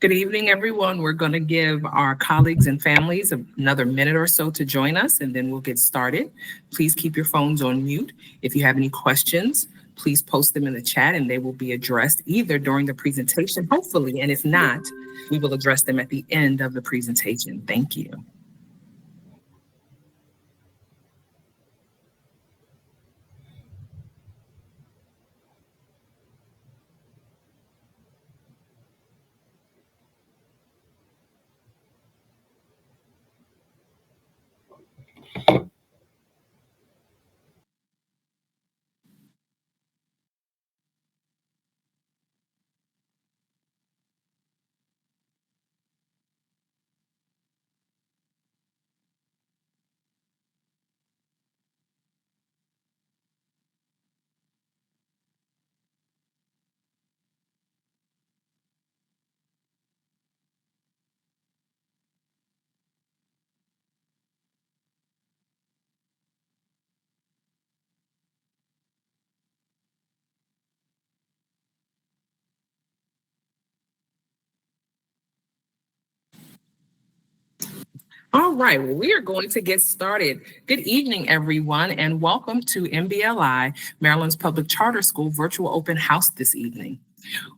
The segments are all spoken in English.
Good evening, everyone. We're going to give our colleagues and families another minute or so to join us, and then we'll get started. Please keep your phones on mute. If you have any questions, please post them in the chat, and they will be addressed either during the presentation, hopefully, and if not, we will address them at the end of the presentation. Thank you. All right, well, we are going to get started. Good evening, everyone, and welcome to MBLI, Maryland's Public Charter School Virtual Open House this evening.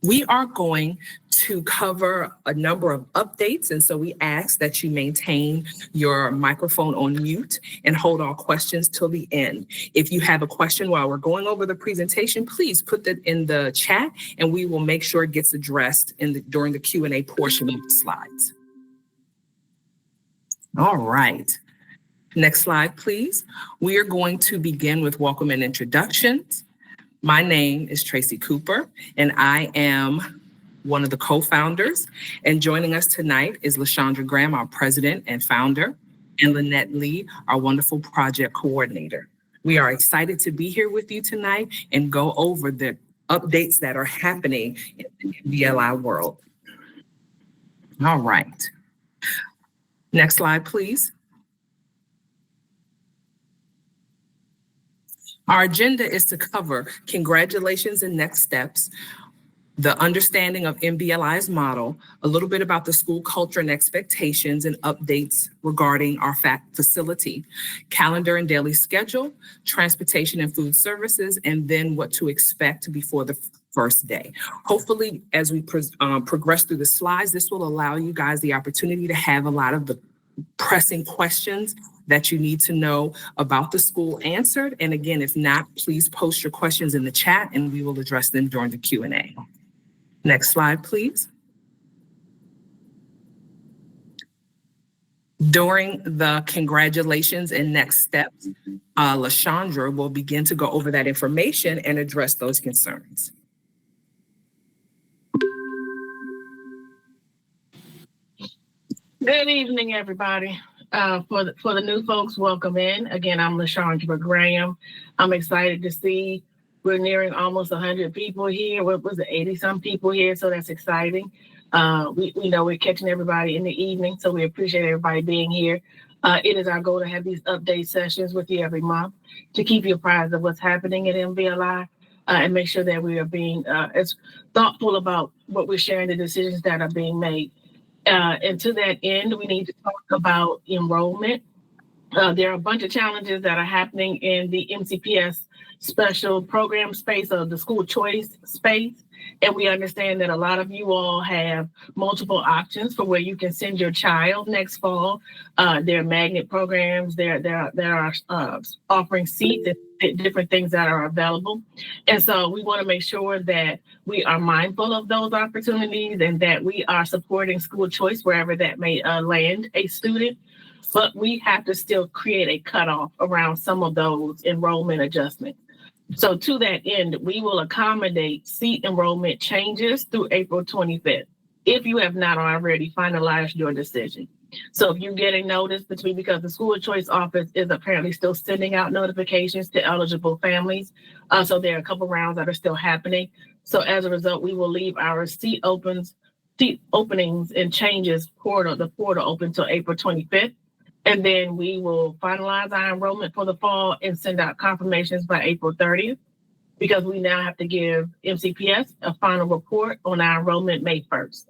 We are going to cover a number of updates, and so we ask that you maintain your microphone on mute and hold all questions till the end. If you have a question while we're going over the presentation, please put that in the chat, and we will make sure it gets addressed during the Q&A portion of the slides. All right. Next slide, please. We are going to begin with welcome and introductions. My name is Tracy Cooper, and I am one of the co-founders. And joining us tonight is LaShondra Graham, our president and founder, and Lynette Lee, our wonderful project coordinator. We are excited to be here with you tonight and go over the updates that are happening in the MBLI world. All right. Next slide, please. Our agenda is to cover congratulations and next steps, the understanding of MBLI's model, a little bit about the school culture and expectations and updates regarding our facility, calendar and daily schedule, transportation and food services, and then what to expect before the first day. Hopefully, as we progress through the slides, this will allow you guys the opportunity to have a lot of the pressing questions that you need to know about the school answered. And again, if not, please post your questions in the chat and we will address them during the Q&A. Next slide, please. During the congratulations and next steps, LaShondra will begin to go over that information and address those concerns. Good evening, everybody. For the new folks, welcome in. Again, I'm LaShondra Graham. I'm excited to see we're nearing almost 100 people here. What was it, 80-some people here? So that's exciting. We know we're catching everybody in the evening, so we appreciate everybody being here. It is our goal to have these update sessions with you every month to keep you apprised of what's happening at MBLI and make sure that we are being as thoughtful about what we're sharing, the decisions that are being made. And to that end, we need to talk about enrollment. There are a bunch of challenges that are happening in the MCPS special program space or the school choice space. And we understand that a lot of you all have multiple options for where you can send your child next fall. There are magnet programs, there are offering seats and different things that are available. And so we want to make sure that we are mindful of those opportunities and that we are supporting school choice wherever that may land a student. But we have to still create a cutoff around some of those enrollment adjustments. So to that end, we will accommodate seat enrollment changes through April 25th, if you have not already finalized your decision. So if you get a notice because the school choice office is apparently still sending out notifications to eligible families. So there are a couple rounds that are still happening. So as a result, we will leave our seat openings and changes the portal open till April 25th. And then we will finalize our enrollment for the fall and send out confirmations by April 30th, because we now have to give MCPS a final report on our enrollment May 1st.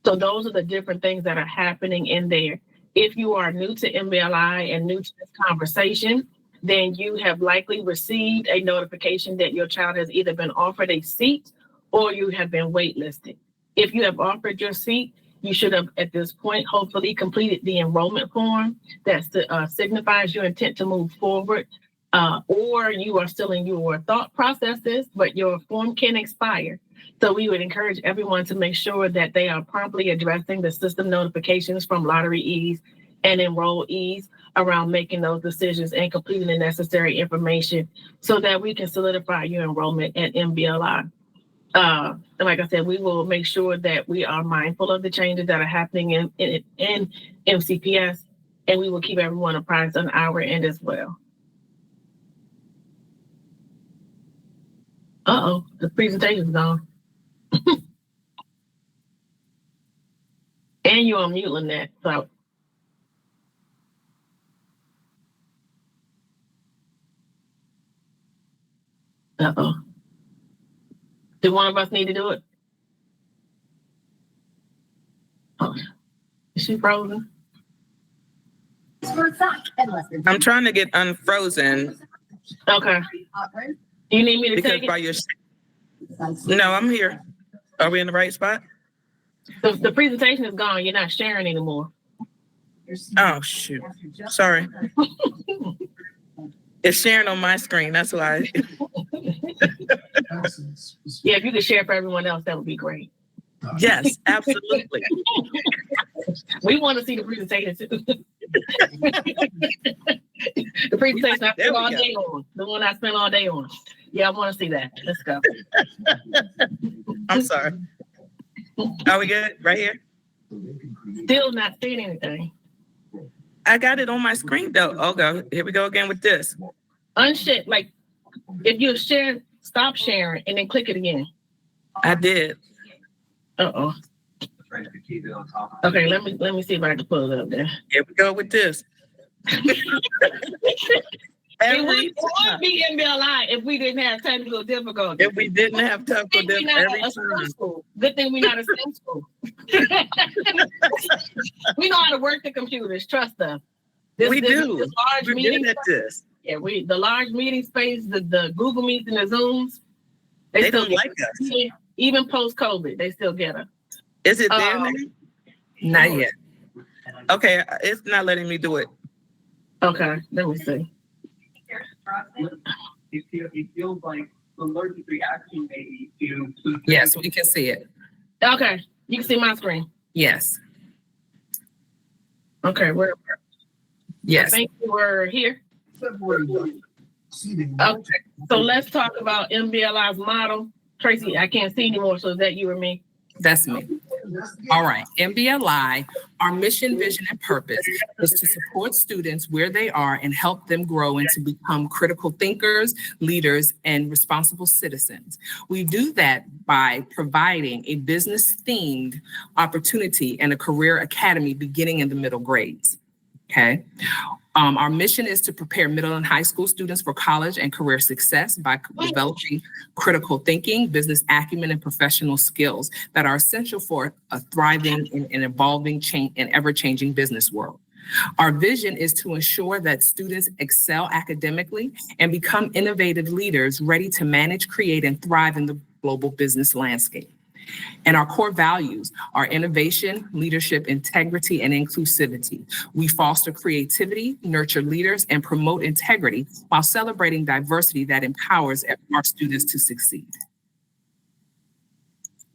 So those are the different things that are happening in there. If you are new to MBLI and new to this conversation, then you have likely received a notification that your child has either been offered a seat or you have been waitlisted. If you have offered your seat, you should have, at this point, hopefully completed the enrollment form that signifies your intent to move forward, or you are still in your thought processes, but your form can expire. So we would encourage everyone to make sure that they are promptly addressing the system notifications from lotteryees and enrollees around making those decisions and completing the necessary information so that we can solidify your enrollment at MBLI. Like I said, we will make sure that we are mindful of the changes that are happening in MCPS, and we will keep everyone apprised on our end as well. The presentation's gone. And you're on mute, Lynette, so. Do one of us need to do it? Oh, is she frozen? I'm trying to get unfrozen. Okay. You need me to Because take by it? your No, I'm here. Are we in the right spot? The presentation is gone. You're not sharing anymore. Oh, shoot. Sorry. It's sharing on my screen. That's why. Yeah, if you could share for everyone else, that would be great. Yes, absolutely. We want to see the presentation too. The presentation I spent all day on. The one I spent all day on. Yeah, I want to see that. Let's go. I'm sorry. Are we good? Right here? Still not seeing anything. I got it on my screen though. Okay, here we go again with this. Unshare, like if you share, stop sharing and then click it again. I did. Uh-oh. Okay, let me see if I can pull it up there. Here we go with this. It would be MBLI if we didn't have technical difficulties. If we didn't have technical difficulties. Good thing we're not a STEM school. We know how to work the computers. Trust us. We do. This large We're meeting good at this. Yeah, the large meeting space, the Google Meets and the Zooms, They still don't like us. Even post-COVID, they still get us. Is it there now? Not yet. Okay, it's not letting me do it. Okay, let me see. It feels like the allergic reaction maybe to. Yes, we can see it. Okay, you can see my screen. Yes, Okay, I yes. think we're here. Okay, so let's talk about MBLI's model. Tracy, I can't see anymore, so is that you or me? That's me. All right, MBLI, our mission, vision, and purpose is to support students where they are and help them grow and to become critical thinkers, leaders, and responsible citizens. We do that by providing a business-themed opportunity and a career academy beginning in the middle grades. Okay. Our mission is to prepare middle and high school students for college and career success by developing critical thinking, business acumen, and professional skills that are essential for a thriving and evolving and ever-changing business world. Our vision is to ensure that students excel academically and become innovative leaders ready to manage, create, and thrive in the global business landscape. And our core values are innovation, leadership, integrity, and inclusivity. We foster creativity, nurture leaders, and promote integrity while celebrating diversity that empowers our students to succeed.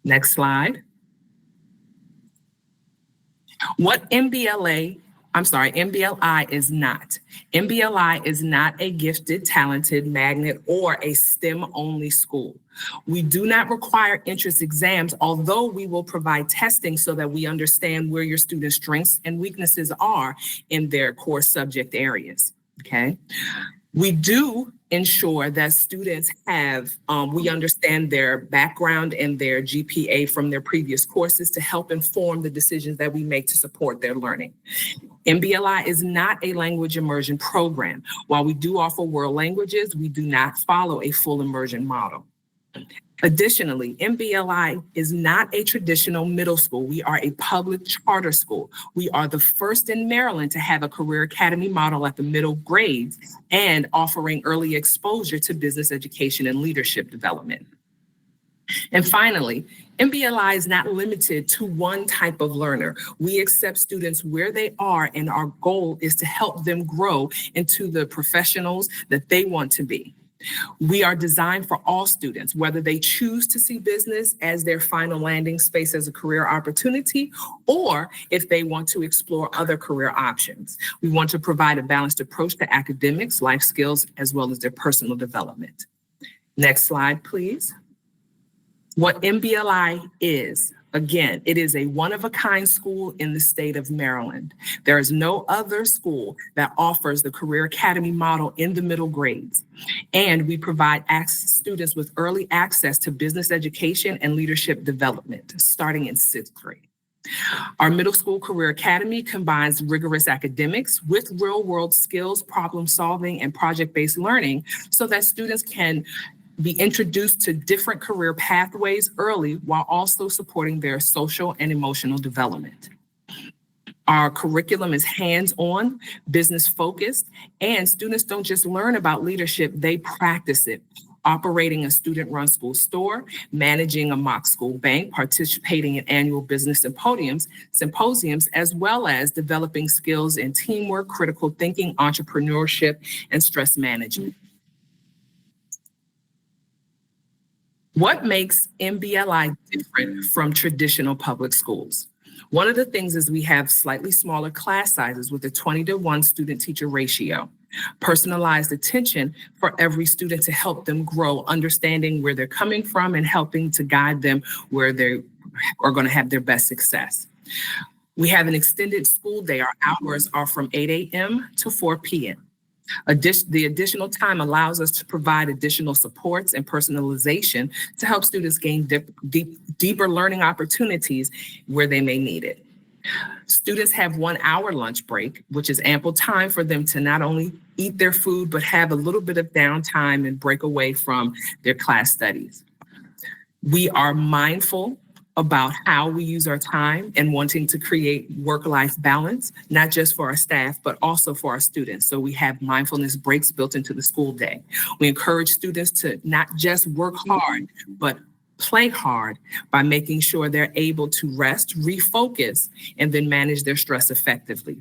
Next slide. What MBLI is not. MBLI is not a gifted, talented, magnet, or a STEM-only school. We do not require entrance exams, although we will provide testing so that we understand where your students' strengths and weaknesses are in their core subject areas, okay? We do ensure that students have, we understand their background and their GPA from their previous courses to help inform the decisions that we make to support their learning. MBLI is not a language immersion program. While we do offer world languages, we do not follow a full immersion model. Additionally, MBLI is not a traditional middle school. We are a public charter school. We are the first in Maryland to have a career academy model at the middle grades and offering early exposure to business education and leadership development. And finally, MBLI is not limited to one type of learner. We accept students where they are, and our goal is to help them grow into the professionals that they want to be. We are designed for all students, whether they choose to see business as their final landing space as a career opportunity, or if they want to explore other career options. We want to provide a balanced approach to academics, life skills, as well as their personal development. Next slide, please. What MBLI is. Again, it is a one-of-a-kind school in the state of Maryland. There is no other school that offers the Career Academy model in the middle grades. And we provide students with early access to business education and leadership development, starting in 6th grade. Our middle school career academy combines rigorous academics with real-world skills, problem solving, and project-based learning so that students can be introduced to different career pathways early while also supporting their social and emotional development. Our curriculum is hands-on, business-focused, and students don't just learn about leadership, they practice it. Operating a student-run school store, managing a mock school bank, participating in annual business symposiums, as well as developing skills in teamwork, critical thinking, entrepreneurship, and stress management. What makes MBLI different from traditional public schools? One of the things is we have slightly smaller class sizes with a 20-to-1 student-teacher ratio, personalized attention for every student to help them grow, understanding where they're coming from and helping to guide them where they are going to have their best success. We have an extended school day. Our hours are from 8 a.m. to 4 p.m. The additional time allows us to provide additional supports and personalization to help students gain deeper learning opportunities where they may need it. Students have 1 hour lunch break, which is ample time for them to not only eat their food, but have a little bit of downtime and break away from their class studies. We are mindful about how we use our time and wanting to create work-life balance, not just for our staff, but also for our students. So we have mindfulness breaks built into the school day. We encourage students to not just work hard, but play hard by making sure they're able to rest, refocus, and then manage their stress effectively.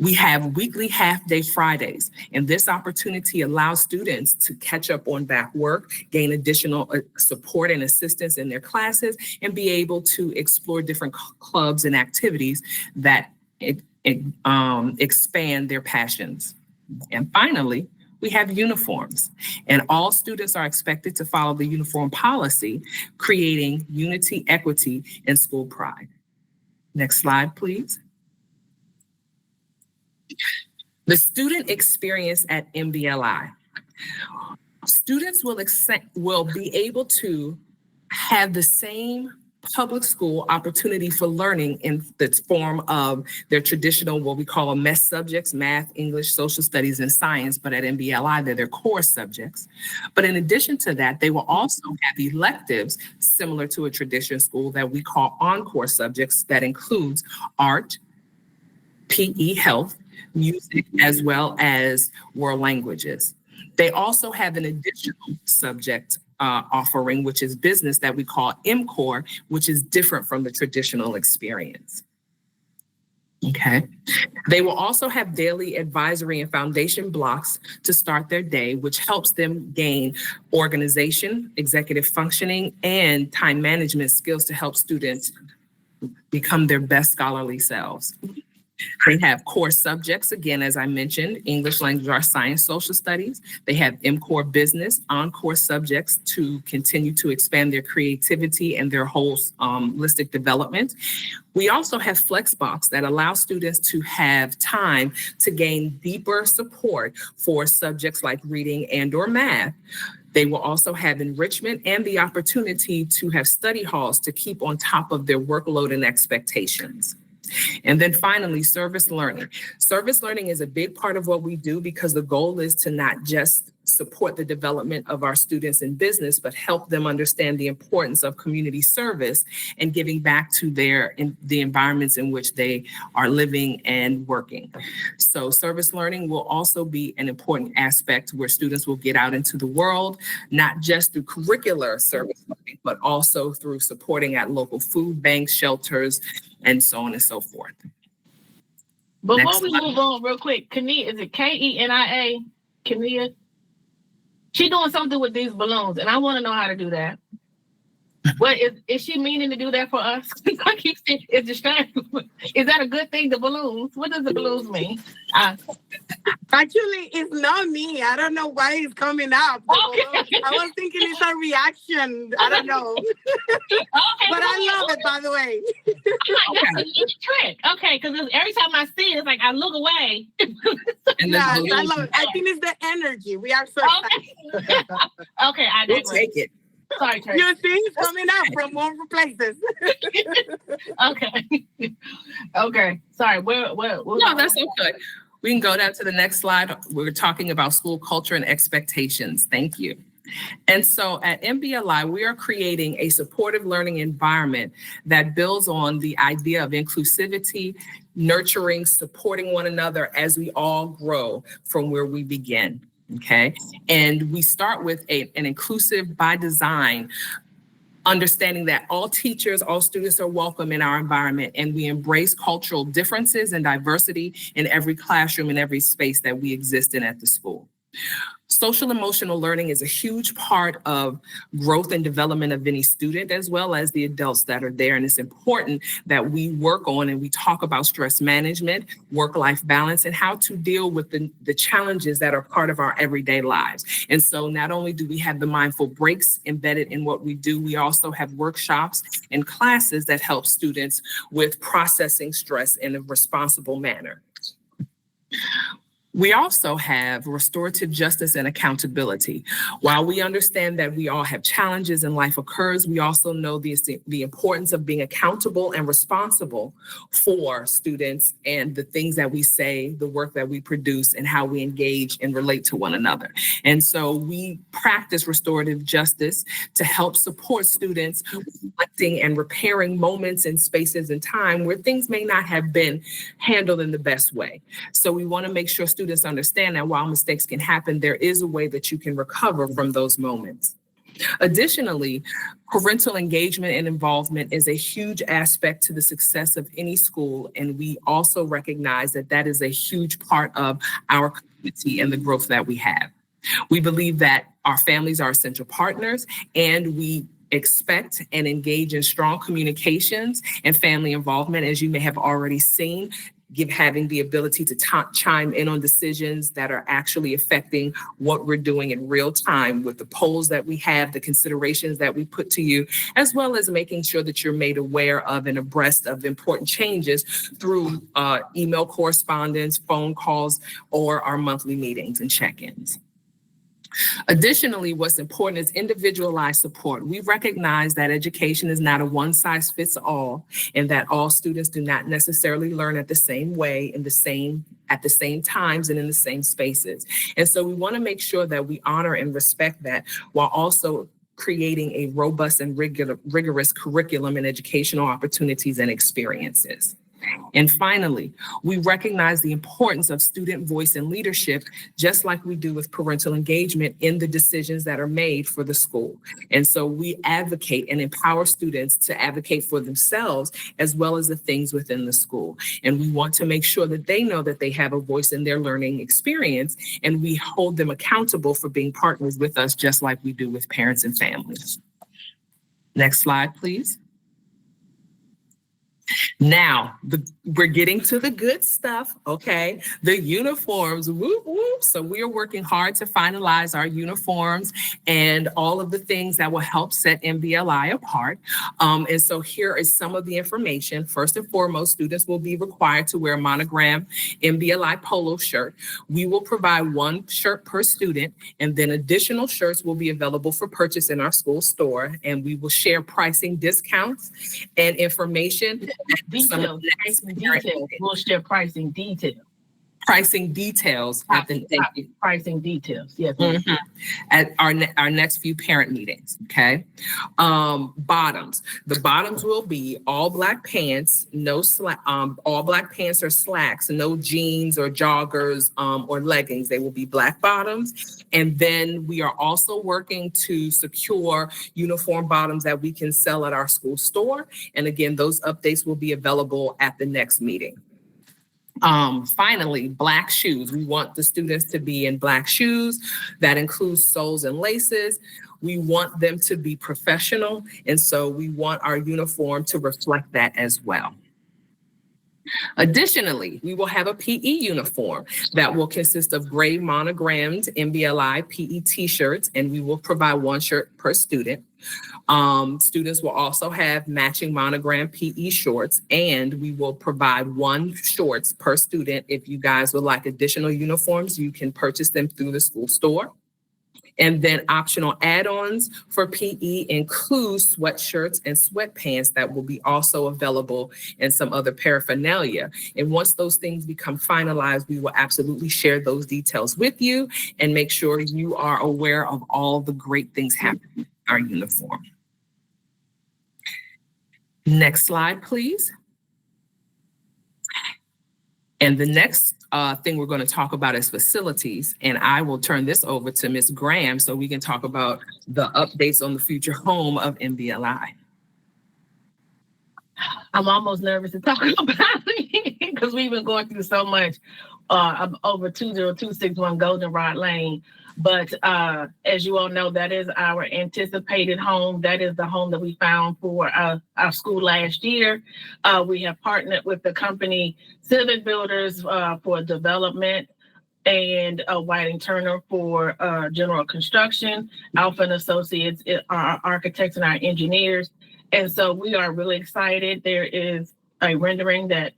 We have weekly half-day Fridays, and this opportunity allows students to catch up on back work, gain additional support and assistance in their classes, and be able to explore different clubs and activities that expand their passions. And finally, we have uniforms, and all students are expected to follow the uniform policy, creating unity, equity, and school pride. Next slide, please. The student experience at MBLI. Students will be able to have the same public school opportunity for learning in the form of their traditional, what we call MES subjects, math, English, social studies, and science, but at MBLI, they're their core subjects. But in addition to that, they will also have electives similar to a traditional school that we call encore subjects that includes art, PE, health, music, as well as world languages. They also have an additional subject offering, which is business, that we call MCore, which is different from the traditional experience. Okay. They will also have daily advisory and foundation blocks to start their day, which helps them gain organization, executive functioning, and time management skills to help students become their best scholarly selves. They have core subjects, again, as I mentioned, English, language arts, science, social studies. They have MCore business, encore subjects to continue to expand their creativity and their whole holistic development. We also have Flexbox that allows students to have time to gain deeper support for subjects like reading and or math. They will also have enrichment and the opportunity to have study halls to keep on top of their workload and expectations. And then finally, service learning. Service learning is a big part of what we do because the goal is to not just support the development of our students in business, but help them understand the importance of community service and giving back to the environments in which they are living and working. So service learning will also be an important aspect where students will get out into the world, not just through curricular service learning, but also through supporting at local food banks, shelters, and so on and so forth. Before we move on real quick, Kenia, is it Kenia? Kenia? She's doing something with these balloons, and I want to know how to do that. What is she meaning to do that for us? I keep saying it's distracting. Is that a good thing, the balloons? What does the balloons mean? Actually, it's not me. I don't know why it's coming up. Okay. I was thinking it's a reaction. I don't know. Okay, But I love it, by the way. That's a neat trick. Okay, because every time I see it, it's like I look away. And Yeah, I love it. I think it's the energy. We are so excited. Okay, I we'll digress. take it. Sorry, Tracy. You see, it's coming up from more places. Okay. Okay. Sorry. No, that's okay. We can go down to the next slide. We're talking about school culture and expectations. Thank you. And so at MBLI, we are creating a supportive learning environment that builds on the idea of inclusivity, nurturing, supporting one another as we all grow from where we begin. Okay. And we start with an inclusive by design, understanding that all teachers, all students are welcome in our environment, and we embrace cultural differences and diversity in every classroom and every space that we exist in at the school. Social emotional learning is a huge part of growth and development of any student, as well as the adults that are there. And it's important that we work on and we talk about stress management, work-life balance, and how to deal with the challenges that are part of our everyday lives. And so not only do we have the mindful breaks embedded in what we do, we also have workshops and classes that help students with processing stress in a responsible manner. We also have restorative justice and accountability. While we understand that we all have challenges and life occurs, we also know the importance of being accountable and responsible for students and the things that we say, the work that we produce, and how we engage and relate to one another. And so we practice restorative justice to help support students reflecting and repairing moments and spaces and time where things may not have been handled in the best way. So we want to make sure students understand that while mistakes can happen, there is a way that you can recover from those moments. Additionally, parental engagement and involvement is a huge aspect to the success of any school, and we also recognize that that is a huge part of our community and the growth that we have. We believe that our families are essential partners, and we expect and engage in strong communications and family involvement, as you may have already seen, having the ability to chime in on decisions that are actually affecting what we're doing in real time with the polls that we have, the considerations that we put to you, as well as making sure that you're made aware of and abreast of important changes through email correspondence, phone calls, or our monthly meetings and check-ins. Additionally, what's important is individualized support. We recognize that education is not a one-size-fits-all, and that all students do not necessarily learn at the same way, at the same times, and in the same spaces. And so we want to make sure that we honor and respect that, while also creating a robust and rigorous curriculum and educational opportunities and experiences. And finally, we recognize the importance of student voice and leadership, just like we do with parental engagement in the decisions that are made for the school. And so we advocate and empower students to advocate for themselves, as well as the things within the school. And we want to make sure that they know that they have a voice in their learning experience, and we hold them accountable for being partners with us, just like we do with parents and families. Next slide, please. Now, we're getting to the good stuff, okay? The uniforms, whoop, whoop. So we are working hard to finalize our uniforms and all of the things that will help set MBLI apart. And so here is some of the information. First and foremost, students will be required to wear a monogram MBLI polo shirt. We will provide one shirt per student, and then additional shirts will be available for purchase in our school store. And we will share pricing discounts and information. Details. We'll share pricing details. Pricing details Pricing details. Yes. Mm-hmm. At our next few parent meetings. Okay. Bottoms. The bottoms will be all black pants, no slack. All black pants or slacks, no jeans or joggers or leggings. They will be black bottoms. And then we are also working to secure uniform bottoms that we can sell at our school store. And again, those updates will be available at the next meeting. Finally, black shoes. We want the students to be in black shoes. That includes soles and laces. We want them to be professional. And so we want our uniform to reflect that as well. Additionally, we will have a PE uniform that will consist of gray monogrammed MBLI PE t-shirts, and we will provide one shirt per student. Students will also have matching monogram PE shorts, and we will provide one shorts per student. If you guys would like additional uniforms, you can purchase them through the school store. And then optional add-ons for PE include sweatshirts and sweatpants that will be also available, and some other paraphernalia. And once those things become finalized, we will absolutely share those details with you and make sure you are aware of all the great things happening in our uniform. Next slide, please. And the next thing we're going to talk about is facilities. And I will turn this over to Ms. Graham so we can talk about the updates on the future home of MBLI. I'm almost nervous to talk about it because we've been going through so much over 20261 Goldenrod Lane. But as you all know, that is our anticipated home. That is the home that we found for our school last year. We have partnered with the company Civic Builders for development, and Whiting Turner for general construction. Alpha and Associates are our architects and our engineers. And so we are really excited. There is a rendering that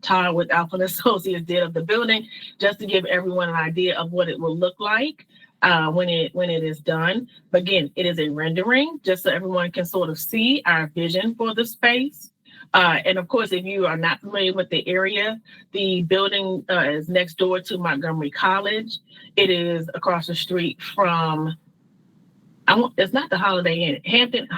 Todd with Alpha and Associates did of the building, just to give everyone an idea of what it will look like when it is done. But again, it is a rendering, just so everyone can sort of see our vision for the space. And of course, if you are not familiar with the area, the building is next door to Montgomery College. It is across the street from, it's not the Holiday Inn, Hampton.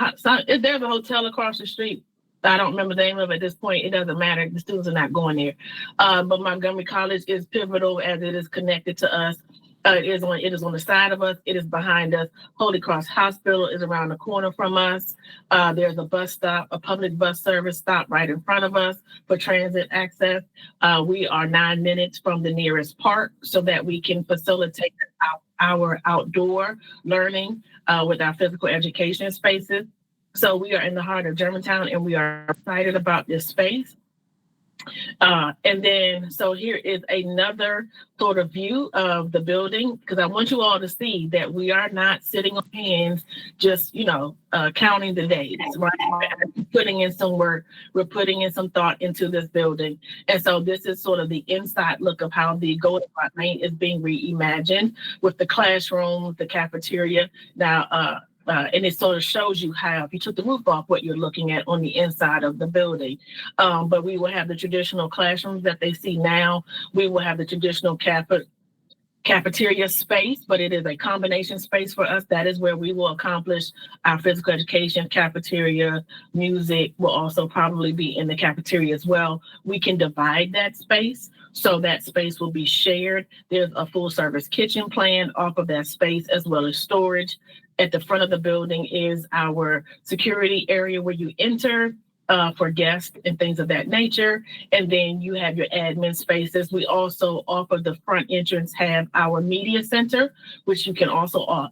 There's a hotel across the street. I don't remember the name of it at this point. It doesn't matter. The students are not going there. But Montgomery College is pivotal as it is connected to us. It is on the side of us. It is behind us. Holy Cross Hospital is around the corner from us. There's a bus stop, a public bus service stop right in front of us for transit access. We are 9 minutes from the nearest park so that we can facilitate our outdoor learning with our physical education spaces. So we are in the heart of Germantown, and we are excited about this space. And then, so here is another sort of view of the building, because I want you all to see that we are not sitting on hands, just, counting the days, right? We're putting in some work, we're putting in some thought into this building. And so this is sort of the inside look of how the Goldenrod Lane is being reimagined with the classrooms, the cafeteria. Now, and it sort of shows you how, if you took the roof off, what you're looking at on the inside of the building. But we will have the traditional classrooms that they see now. We will have the traditional cafeteria space, but it is a combination space for us. That is where we will accomplish our physical education. Cafeteria, music will also probably be in the cafeteria as well. We can divide that space, so that space will be shared. There's a full service kitchen plan off of that space, as well as storage. At the front of the building is our security area where you enter for guests and things of that nature. And then you have your admin spaces. We also, off of the front entrance, have our media center, which you can also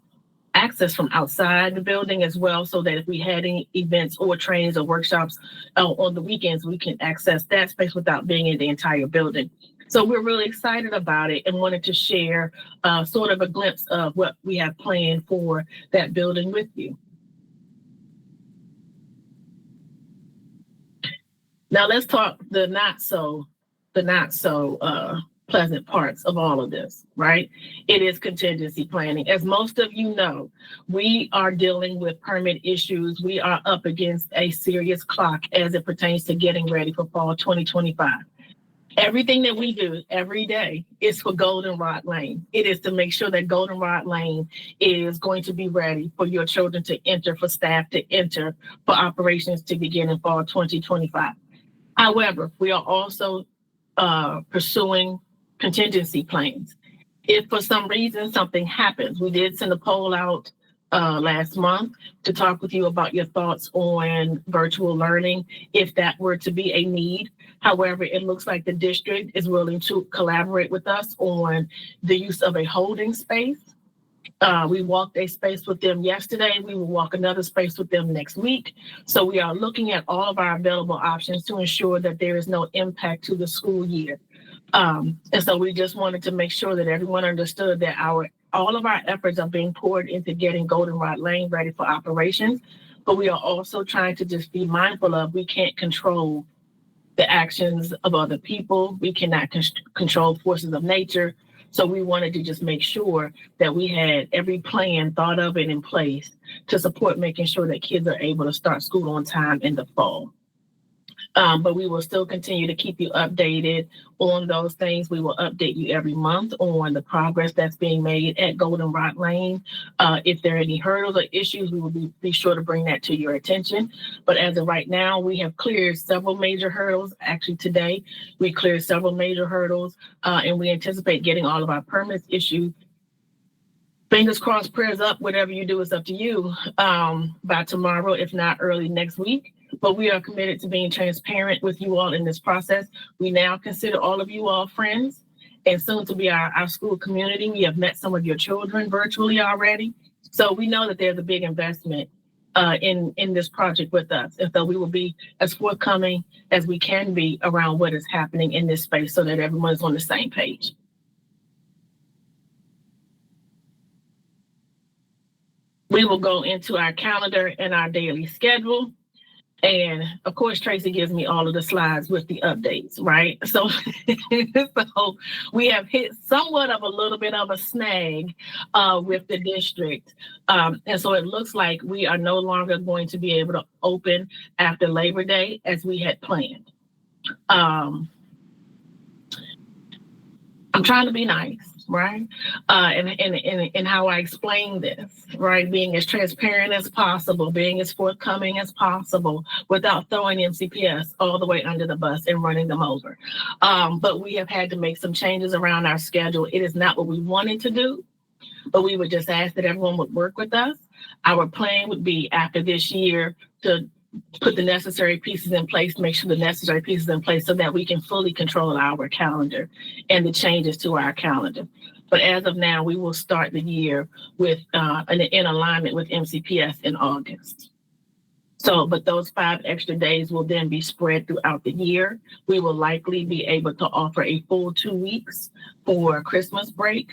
access from outside the building as well, so that if we had any events or trainings or workshops on the weekends, we can access that space without being in the entire building. So we're really excited about it and wanted to share sort of a glimpse of what we have planned for that building with you. Now let's talk the not so pleasant parts of all of this, right? It is contingency planning. As most of you know, we are dealing with permit issues. We are up against a serious clock as it pertains to getting ready for fall 2025. Everything that we do every day is for Goldenrod Lane. It is to make sure that Goldenrod Lane is going to be ready for your children to enter, for staff to enter, for operations to begin in fall 2025. However, we are also pursuing contingency plans. If for some reason something happens, we did send a poll out last month to talk with you about your thoughts on virtual learning, if that were to be a need. However, it looks like the district is willing to collaborate with us on the use of a holding space. We walked a space with them yesterday. We will walk another space with them next week. So we are looking at all of our available options to ensure that there is no impact to the school year. And so we just wanted to make sure that everyone understood that all of our efforts are being poured into getting Goldenrod Lane ready for operations, but we are also trying to just be mindful of, we can't control the actions of other people. We cannot control forces of nature. So we wanted to just make sure that we had every plan thought of and in place to support making sure that kids are able to start school on time in the fall. But we will still continue to keep you updated on those things. We will update you every month on the progress that's being made at Goldenrod Lane. If there are any hurdles or issues, we will be sure to bring that to your attention. But as of right now, we have cleared several major hurdles. Actually, today, we cleared several major hurdles, and we anticipate getting all of our permits issued. Fingers crossed, prayers up, whatever you do is up to you, by tomorrow, if not early next week. But we are committed to being transparent with you all in this process. We now consider all of you all friends and soon to be our school community. We have met some of your children virtually already. So we know that there's a big investment in this project with us. And so we will be as forthcoming as we can be around what is happening in this space so that everyone's on the same page. We will go into our calendar and our daily schedule. And of course, Tracy gives me all of the slides with the updates, right? So, so we have hit somewhat of a little bit of a snag with the district. And so it looks like we are no longer going to be able to open after Labor Day as we had planned. I'm trying to be nice. right? And how I explain this, right? Being as transparent as possible, being as forthcoming as possible without throwing MCPS all the way under the bus and running them over. But we have had to make some changes around our schedule. It is not what we wanted to do, but we would just ask that everyone would work with us. Our plan would be after this year to put the necessary pieces in place, make sure the necessary pieces in place so that we can fully control our calendar and the changes to our calendar. But as of now, we will start the year with in alignment with MCPS in August. So, but those 5 extra days will then be spread throughout the year. We will likely be able to offer a full 2 weeks for Christmas break.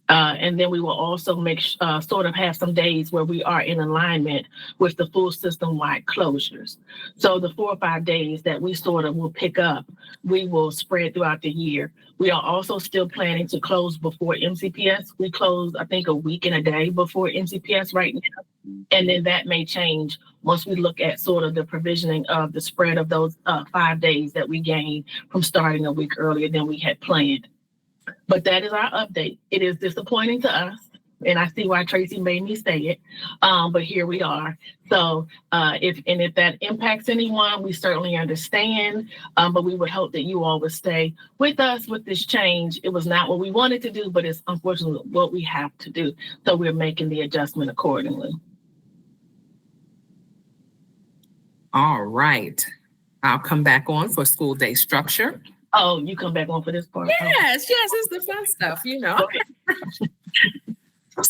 And then we will also make sort of have some days where we are in alignment with the full system-wide closures. So the 4 or 5 days that we sort of will pick up, we will spread throughout the year. We are also still planning to close before MCPS. We close, I think, a week and a day before MCPS right now. And then that may change once we look at sort of the provisioning of the spread of those 5 days that we gain from starting a week earlier than we had planned. But that is our update. It is disappointing to us, and I see why Tracy made me say it. But here we are. So if that impacts anyone, we certainly understand. But we would hope that you all would stay with us with this change. It was not what we wanted to do, but it's unfortunately what we have to do. So we're making the adjustment accordingly. All right. I'll come back on for school day structure. Oh, you come back on for this part? Yes, it's the fun stuff, you know. Okay.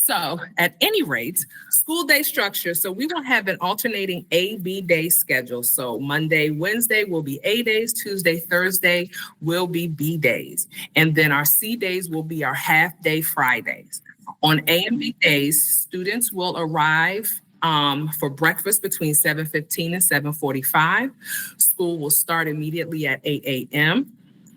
So at any rate, school day structure. So we will have an alternating A-B day schedule. So Monday, Wednesday will be A days, Tuesday, Thursday will be B days. And then our C days will be our half day Fridays. On A and B days, students will arrive for breakfast between 7:15 and 7:45. School will start immediately at 8 a.m.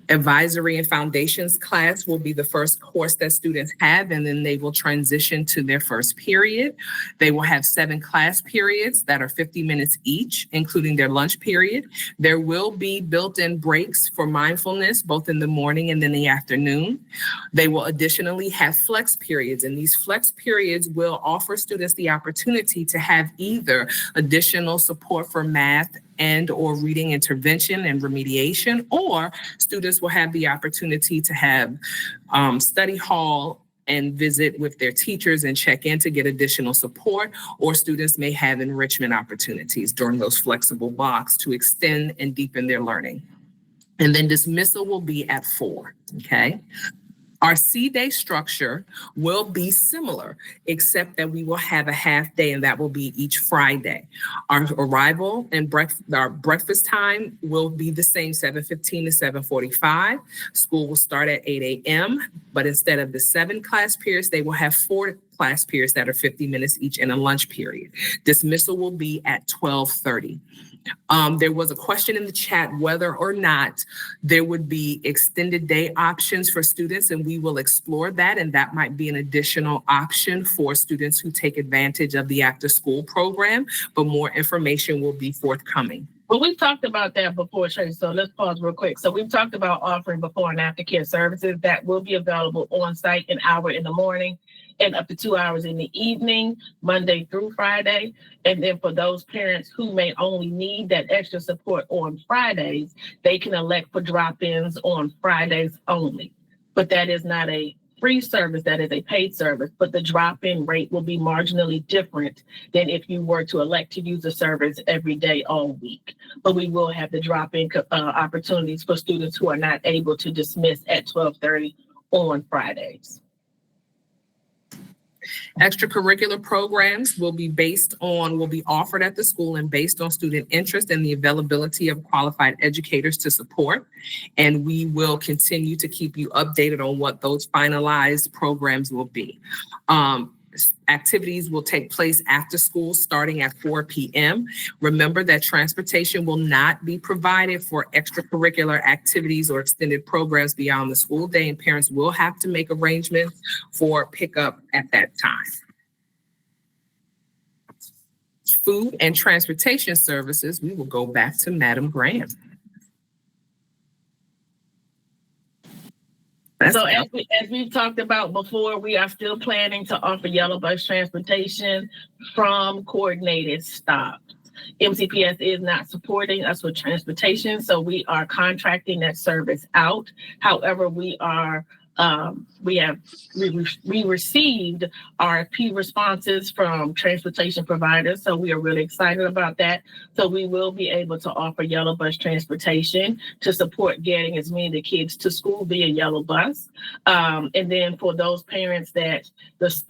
Advisory and foundations class will be the first course that students have, and then they will transition to their first period. They will have 7 class periods that are 50 minutes each, including their lunch period. There will be built-in breaks for mindfulness, both in the morning and in the afternoon. They will additionally have flex periods, and these flex periods will offer students the opportunity to have either additional support for math and or reading intervention and remediation, or students will have the opportunity to have study hall and visit with their teachers and check in to get additional support, or students may have enrichment opportunities during those flexible blocks to extend and deepen their learning. And then dismissal will be at 4, okay? Our C day structure will be similar, except that we will have a half day, and that will be each Friday. Our arrival and our breakfast time will be the same, 7:15 to 7:45. School will start at 8 a.m., but instead of the 7 class periods, they will have 4 class periods that are 50 minutes each and a lunch period. Dismissal will be at 12:30. There was a question in the chat whether or not there would be extended day options for students, and we will explore that, and that might be an additional option for students who take advantage of the after school program, but more information will be forthcoming. Well, we've talked about that before, Tracy, so let's pause real quick. So we've talked about offering before and after care services that will be available on site an hour in the morning and up to 2 hours in the evening, Monday through Friday. And then for those parents who may only need that extra support on Fridays, they can elect for drop-ins on Fridays only. But that is not a free service, that is a paid service, but the drop-in rate will be marginally different than if you were to elect to use the service every day all week. But we will have the drop-in opportunities for students who are not able to dismiss at 12:30 on Fridays. Extracurricular programs will be offered at the school and based on student interest and the availability of qualified educators to support. And we will continue to keep you updated on what those finalized programs will be. Activities will take place after school starting at 4 p.m. Remember that transportation will not be provided for extracurricular activities or extended programs beyond the school day, and parents will have to make arrangements for pickup at that time. Food and transportation services, we will go back to Madam Graham. So as we've talked about before, we are still planning to offer yellow bus transportation from coordinated stops. MCPS is not supporting us with transportation, so we are contracting that service out. However, we received RFP responses from transportation providers, so we are really excited about that. So we will be able to offer yellow bus transportation to support getting as many of the kids to school via yellow bus. And then for those parents that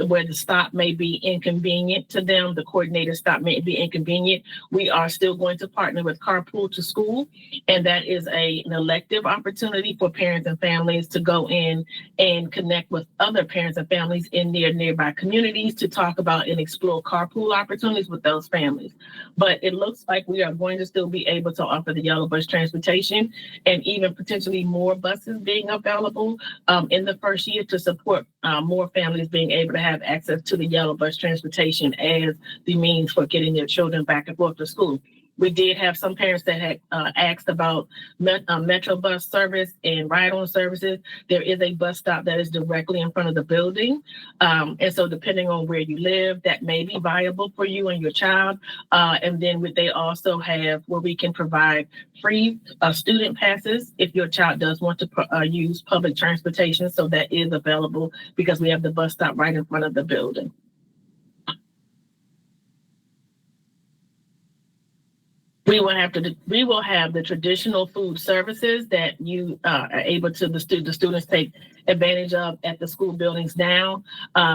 where the stop may be inconvenient to them, the coordinated stop may be inconvenient, we are still going to partner with Carpool to School, and that is an elective opportunity for parents and families to go in and connect with other parents and families in their nearby communities to talk about and explore carpool opportunities with those families. But it looks like we are going to still be able to offer the yellow bus transportation and even potentially more buses being available in the first year to support more families being able to have access to the yellow bus transportation as the means for getting their children back and forth to school. We did have some parents that had asked about Metro bus service and ride-on services. There is a bus stop that is directly in front of the building. And so depending on where you live, that may be viable for you and your child. And then they also have where we can provide free student passes if your child does want to use public transportation. So that is available because we have the bus stop right in front of the building. We will have the traditional food services that you are able to the students take advantage of at the school buildings now.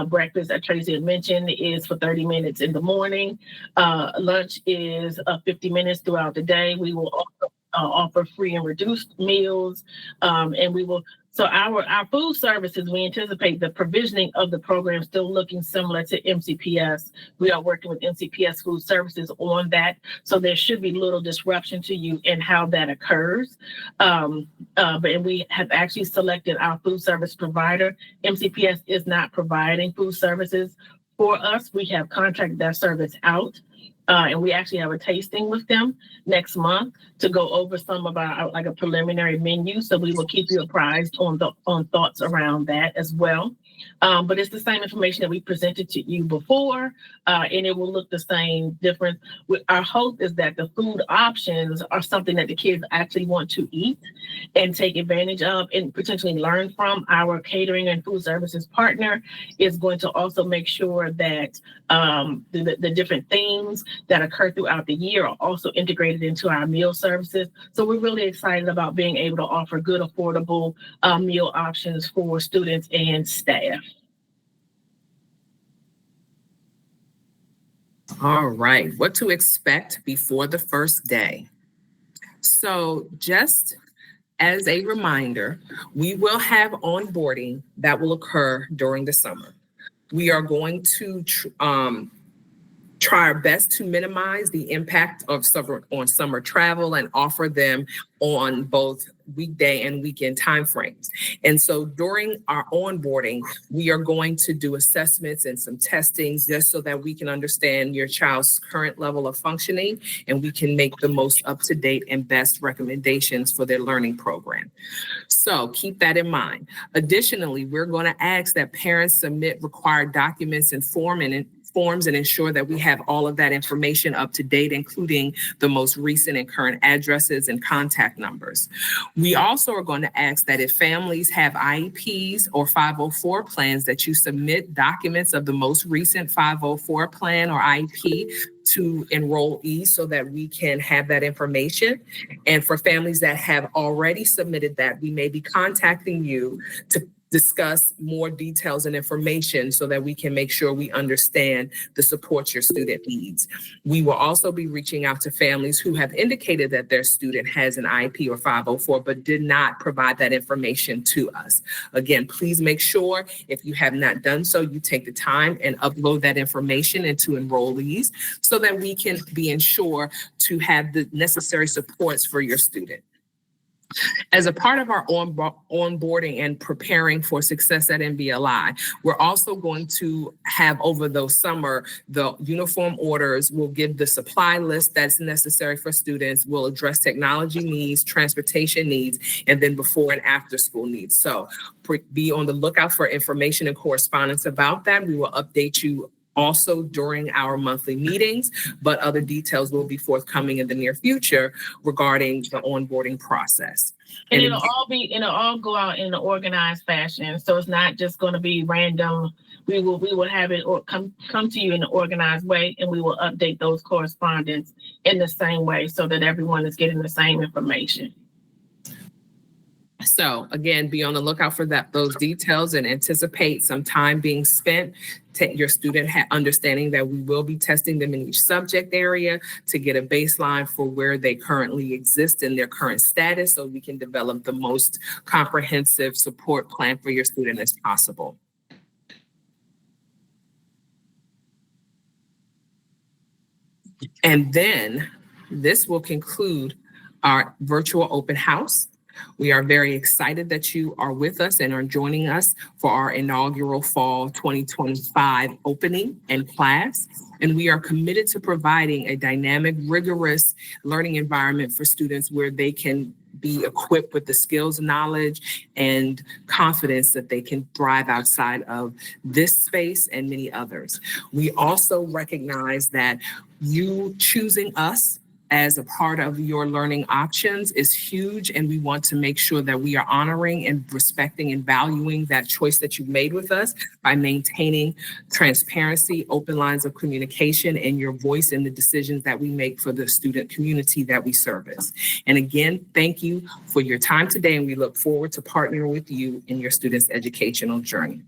Breakfast, as Tracy had mentioned, is for 30 minutes in the morning. Lunch is 50 minutes throughout the day. We will also offer free and reduced meals, and we will. So our food services, we anticipate the provisioning of the program still looking similar to MCPS. We are working with MCPS Food Services on that. So there should be little disruption to you in how that occurs. But we have actually selected our food service provider. MCPS is not providing food services for us. We have contracted that service out. And we actually have a tasting with them next month to go over some of our like a preliminary menu. So we will keep you apprised on thoughts around that as well. But it's the same information that we presented to you before, and it will look the same different. Our hope is that the food options are something that the kids actually want to eat and take advantage of and potentially learn from. Our catering and food services partner is going to also make sure that the different themes that occur throughout the year are also integrated into our meal services. So we're really excited about being able to offer good, affordable meal options for students and staff. All right, what to expect before the first day. So just as a reminder, we will have onboarding that will occur during the summer. We are going to try our best to minimize the impact of summer travel and offer them on both weekday and weekend timeframes. And so during our onboarding, we are going to do assessments and some testings just so that we can understand your child's current level of functioning and we can make the most up-to-date and best recommendations for their learning program. So keep that in mind. Additionally, we're going to ask that parents submit required documents and forms and ensure that we have all of that information up to date, including the most recent and current addresses and contact numbers. We also are going to ask that if families have IEPs or 504 plans, that you submit documents of the most recent 504 plan or IEP to enrollees so that we can have that information. And for families that have already submitted that, we may be contacting you to discuss more details and information so that we can make sure we understand the support your student needs. We will also be reaching out to families who have indicated that their student has an IEP or 504, but did not provide that information to us. Again, please make sure if you have not done so, you take the time and upload that information into enrollees so that we can be ensured to have the necessary supports for your student. As a part of our onboarding and preparing for success at NBLI, we're also going to have over the summer, the uniform orders will give the supply list that's necessary for students, will address technology needs, transportation needs, and then before and after school needs. So be on the lookout for information and correspondence about that. We will update you also during our monthly meetings, but other details will be forthcoming in the near future regarding the onboarding process. And it'll all go out in an organized fashion. So it's not just going to be random. We will have it or come to you in an organized way, and we will update those correspondence in the same way so that everyone is getting the same information. So again, be on the lookout for those details and anticipate some time being spent. Your student understanding that we will be testing them in each subject area to get a baseline for where they currently exist in their current status, so we can develop the most comprehensive support plan for your student as possible. And then this will conclude our virtual open house. We are very excited that you are with us and are joining us for our inaugural fall 2025 opening and class. And we are committed to providing a dynamic, rigorous learning environment for students where they can be equipped with the skills, knowledge, and confidence that they can thrive outside of this space and many others. We also recognize that you choosing us as a part of your learning options is huge, and we want to make sure that we are honoring and respecting and valuing that choice that you've made with us by maintaining transparency, open lines of communication, and your voice in the decisions that we make for the student community that we service. And again, thank you for your time today, and we look forward to partnering with you in your students' educational journey.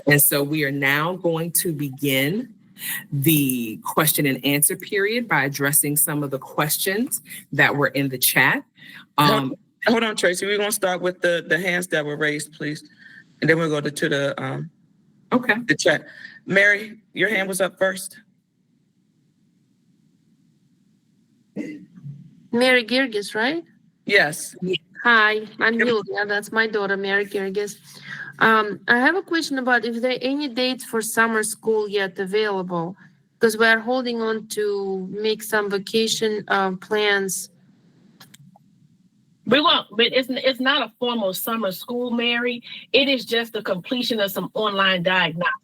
And so we are now going to begin the question and answer period by addressing some of the questions that were in the chat. Hold on, Tracy. We're going to start with the hands that were raised, please. And then we'll go to the chat. Mary, your hand was up first. Mary Girgis, right? Yes. Hi, I'm Julia. That's my daughter, Mary Girgis. I have a question about if there are any dates for summer school yet available, because we are holding on to make some vacation plans. We won't, but it's not a formal summer school, Mary. It is just the completion of some online diagnostics.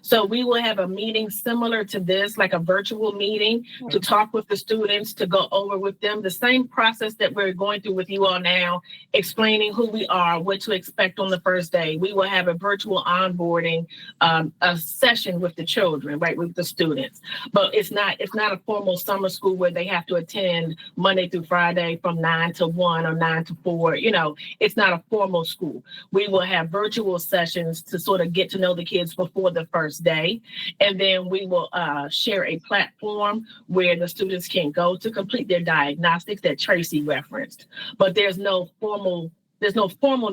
So we will have a meeting similar to this, like a virtual meeting, to talk with the students, to go over with them the same process that we're going through with you all now, explaining who we are, what to expect on the first day. We will have a virtual onboarding a session with the children, right, with the students. But it's not a formal summer school where they have to attend Monday through Friday from 9 to 1 or 9 to 4. You know, it's not a formal school. We will have virtual sessions to sort of get to know the kids before the first day. And then we will share a platform where the students can go to complete their diagnostics that Tracy referenced. But there's no formal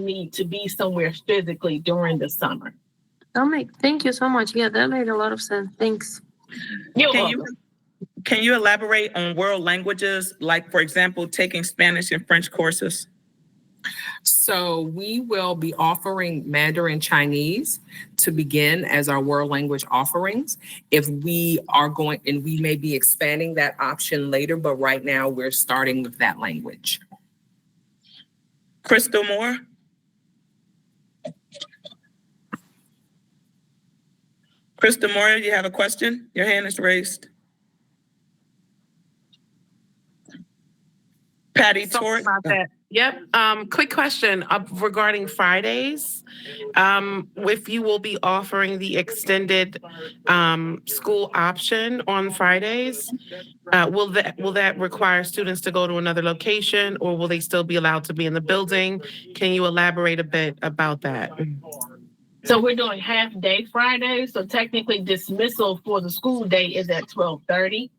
need to be somewhere physically during the summer. Thank you so much. Yeah, that made a lot of sense. Thanks. You're welcome. Can you elaborate on world languages, like, for example, taking Spanish and French courses? So we will be offering Mandarin Chinese to begin as our world language offerings. If we are going, and we may be expanding that option later, but right now we're starting with that language. Crystal Moore? Crystal Moore, you have a question? Your hand is raised. Patty Sorry Torres? about that. Yep. Quick question regarding Fridays. If you will be offering the extended school option on Fridays, will that require students to go to another location, or will they still be allowed to be in the building? Can you elaborate a bit about that? So we're doing half day Fridays. So technically dismissal for the school day is at 12:30.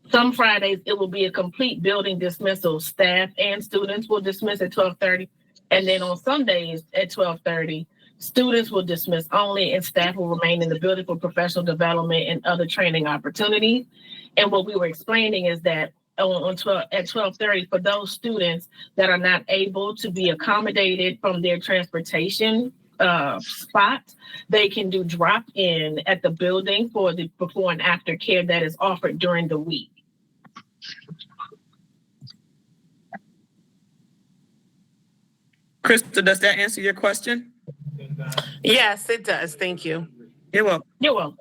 Some Fridays, it will be a complete building dismissal. Staff and students will dismiss at 12:30. And then on Sundays at 12:30, students will dismiss only and staff will remain in the building for professional development and other training opportunities. And what we were explaining is that at 12:30 for those students that are not able to be accommodated from their transportation spot. They can do drop-in at the building for the before and after care that is offered during the week. Krista, does that answer your question? Yes, it does. Thank you. You're welcome. You're welcome.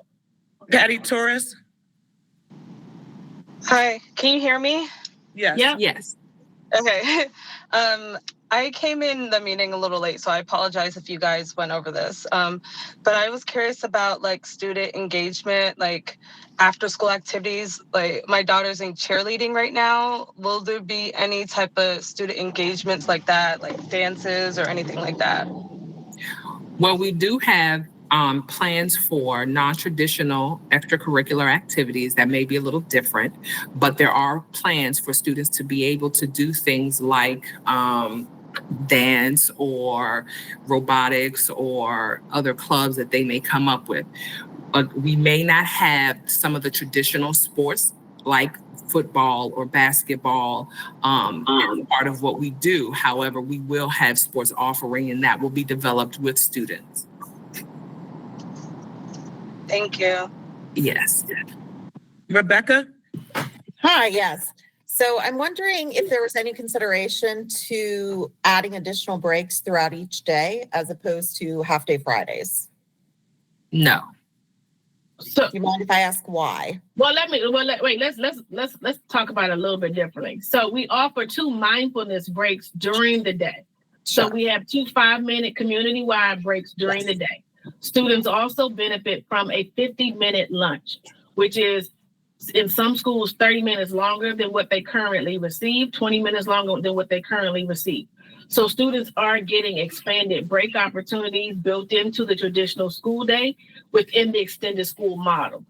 Patty Torres? Hi, can you hear me? Yes. Yeah. Yes. Okay. I came in the meeting a little late, so I apologize if you guys went over this. But I was curious about like student engagement, like after school activities. Like my daughter's in cheerleading right now. Will there be any type of student engagements like that, like dances or anything like that? Well, we do have plans for non-traditional extracurricular activities that may be a little different, but there are plans for students to be able to do things like dance or robotics or other clubs that they may come up with. We may not have some of the traditional sports like football or basketball as part of what we do. However, we will have sports offering, and that will be developed with students. Thank you. Yes. Rebecca? Hi, yes. So I'm wondering if there was any consideration to adding additional breaks throughout each day as opposed to half-day Fridays. No. So, Do you mind if I ask why? let's talk about it a little bit differently. So we offer 2 mindfulness breaks during the day. So Sure. we have 2 5-minute community-wide breaks during the day. Students also benefit from a 50-minute lunch, which is in some schools 30 minutes longer than what they currently receive, 20 minutes longer than what they currently receive. So students are getting expanded break opportunities built into the traditional school day within the extended school model.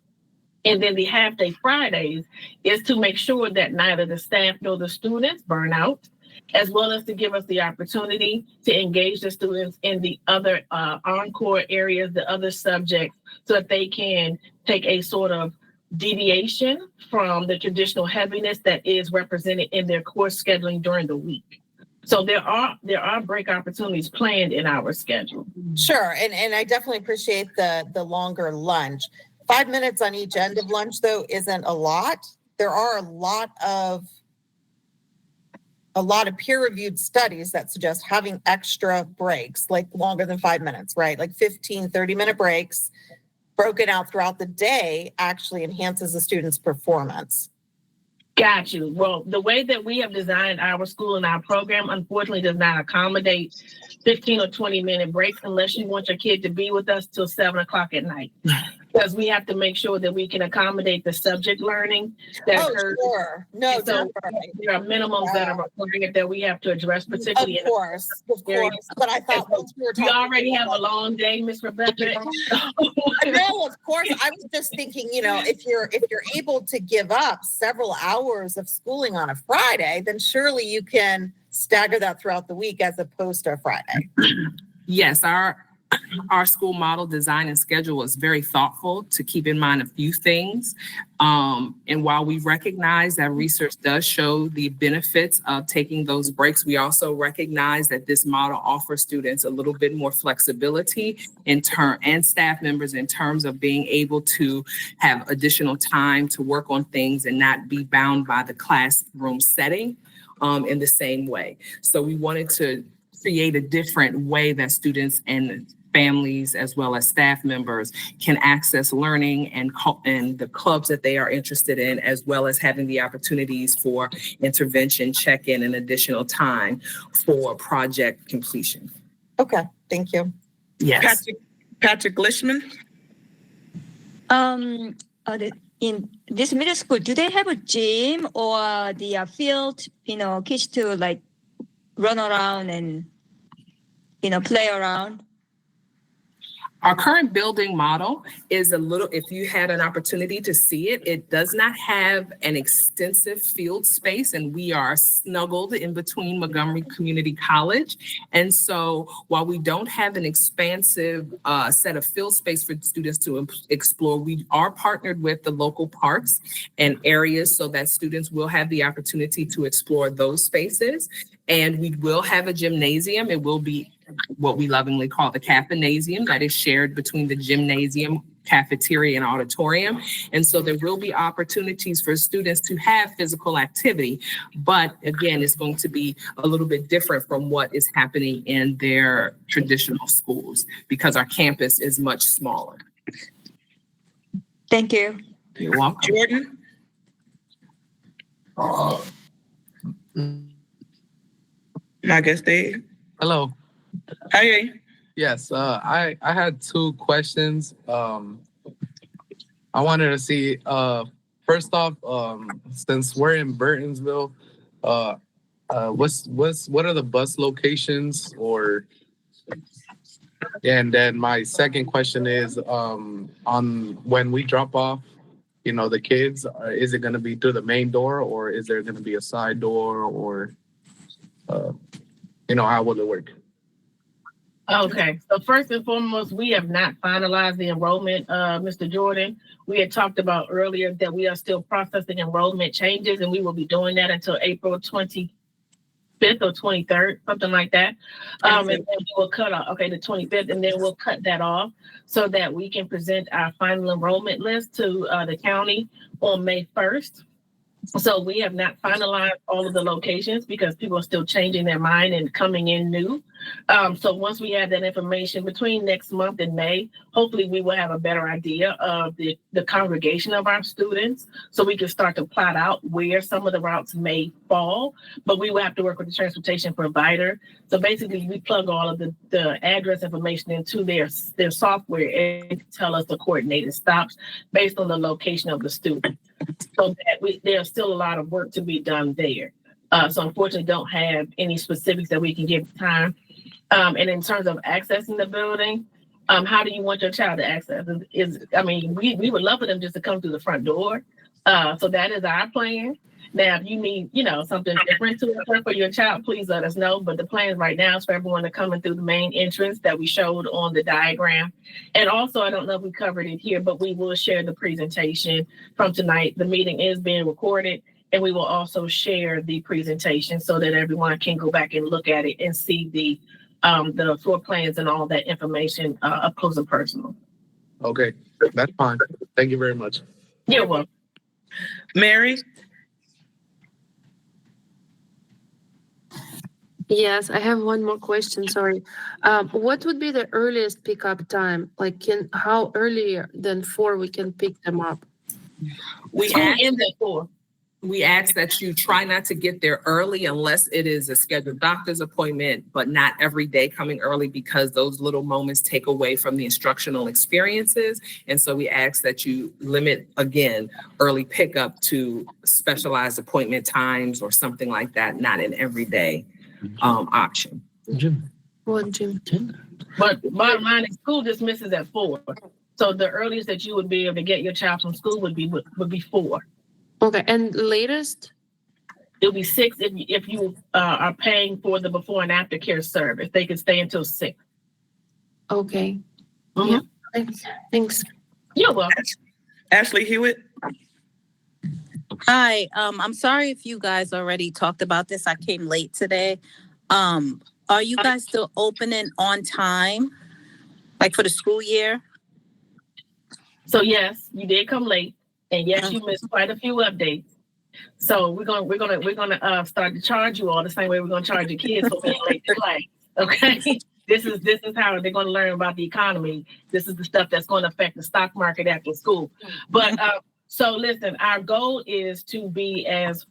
And then the half-day Fridays is to make sure that neither the staff nor the students burn out, as well as to give us the opportunity to engage the students in the other encore areas, the other subjects, so that they can take a sort of deviation from the traditional heaviness that is represented in their course scheduling during the week. So there are break opportunities planned in our schedule. Sure, and I definitely appreciate the longer lunch. 5 minutes on each end of lunch, though, isn't a lot. There are a lot of peer-reviewed studies that suggest having extra breaks, like longer than 5 minutes, right? Like 15, 30-minute breaks broken out throughout the day actually enhances the student's performance. Got you. Well, the way that we have designed our school and our program, unfortunately, does not accommodate 15 or 20-minute breaks unless you want your kid to be with us till 7 o'clock at night. Because we have to make sure that we can accommodate the subject learning that occurs. Sure. No, And so don't worry. there are minimums that are required that we have to address, particularly Of course. But I thought once we were we talking already have a about- long day, Miss Rebecca. No, of course. I was just thinking, if you're able to give up several hours of schooling on a Friday, then surely you can stagger that throughout the week as opposed to a Friday. Yes, our school model design and schedule is very thoughtful to keep in mind a few things. And while we recognize that research does show the benefits of taking those breaks, we also recognize that this model offers students a little bit more flexibility and staff members in terms of being able to have additional time to work on things and not be bound by the classroom setting in the same way. So we wanted to create a different way that students and families as well as staff members can access learning and the clubs that they are interested in, as well as having the opportunities for intervention, check-in, and additional time for project completion. Okay, thank you. Yes. Patrick Glishman? In this middle school, do they have a gym or the field, kids to like run around and, play around? Our current building model is a little, if you had an opportunity to see it, it does not have an extensive field space, and we are snuggled in between Montgomery Community College. And so while we don't have an expansive set of field space for students to explore, we are partnered with the local parks and areas so that students will have the opportunity to explore those spaces. And we will have a gymnasium. It will be what we lovingly call the Caffeinasium, that is shared between the gymnasium, cafeteria, and auditorium. And so there will be opportunities for students to have physical activity. But again, it's going to be a little bit different from what is happening in their traditional schools because our campus is much smaller. Thank you. You're welcome. Jordan? I guess they. Hello. Hey. Yes, I had two questions. I wanted to see, first off, since we're in Burtonsville, what are the bus locations and then my second question is, on when we drop off, the kids, is it going to be through the main door or is there going to be a side door or, how will it work? Okay, so first and foremost, we have not finalized the enrollment, Mr. Jordan. We had talked about earlier that we are still processing enrollment changes, and we will be doing that until April 25th or 23rd, something like that. And then we will cut off, the 25th, and then we'll cut that off so that we can present our final enrollment list to the county on May 1st. So we have not finalized all of the locations because people are still changing their mind and coming in new. So once we have that information between next month and May, hopefully we will have a better idea of the congregation of our students so we can start to plot out where some of the routes may fall, but we will have to work with the transportation provider. So basically we plug all of the address information into their software and tell us the coordinated stops based on the location of the student. So that there's still a lot of work to be done there. So unfortunately don't have any specifics that we can give time. And in terms of accessing the building, how do you want your child to access? We would love for them just to come through the front door. So that is our plan. Now, if you need, something different to occur for your child, please let us know. But the plan right now is for everyone to come in through the main entrance that we showed on the diagram. And also, I don't know if we covered it here, but we will share the presentation from tonight. The meeting is being recorded, and we will also share the presentation so that everyone can go back and look at it and see the floor plans and all that information up close and personal. Okay, that's fine. Thank you very much. You're welcome. Mary? Yes, I have one more question. Sorry. What would be the earliest pickup time? Like, how earlier than 4 we can pick them up? We ask that you try not to get there early unless it is a scheduled doctor's appointment, but not every day coming early because those little moments take away from the instructional experiences. And so we ask that you limit, again, early pickup to specialized appointment times or something like that, not an everyday option. What gym? But bottom line is school dismisses at 4. So the earliest that you would be able to get your child from school would be 4. Okay, and latest? It'll be 6 if you are paying for the before and after care service. They can stay until 6. Okay. Mm-hmm. Yeah. Thanks. You're welcome. Ashley Hewitt? Hi, I'm sorry if you guys already talked about this. I came late today. Are you guys still opening on time, like for the school year? So yes, you did come late, and yes, you missed quite a few updates. So we're gonna start to charge you all the same way we're gonna charge your kids for being late to class. Okay, this is how they're gonna learn about the economy. This is the stuff that's going to affect the stock market after school. But so listen, our goal is to be as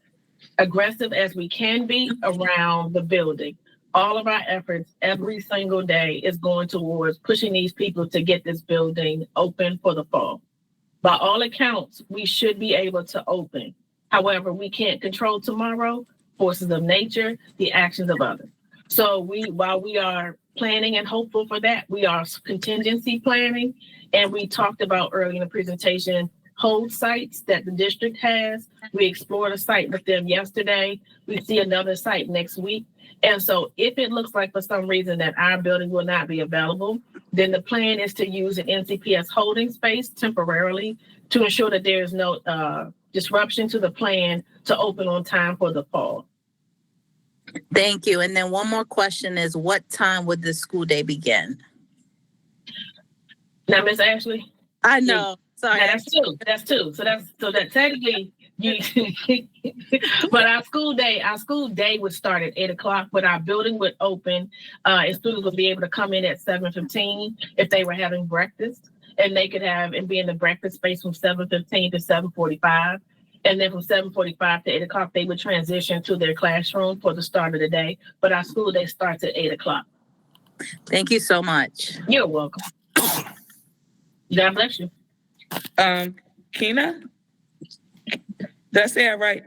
aggressive as we can be around the building. All of our efforts every single day is going towards pushing these people to get this building open for the fall. By all accounts, we should be able to open. However, we can't control tomorrow, forces of nature, the actions of others. So while we are planning and hopeful for that. We are contingency planning, and we talked about earlier in the presentation hold sites that the district has. We explored a site with them yesterday. We see another site next week. And so if it looks like for some reason that our building will not be available, then the plan is to use an NCPS holding space temporarily to ensure that there is no disruption to the plan to open on time for the fall. Thank you. And then one more question is, what time would the school day begin? Now, Ms. Ashley? I know. Sorry. That's two. So that technically you but our school day would start at 8:00, but our building would open and students would be able to come in at 7:15 if they were having breakfast, and they could have and be in the breakfast space from 7:15 to 7:45. And then from 7:45 to 8:00, they would transition to their classroom for the start of the day. But our school day starts at 8:00. Thank you so much. You're welcome. God bless you. Kina? Did I say it right?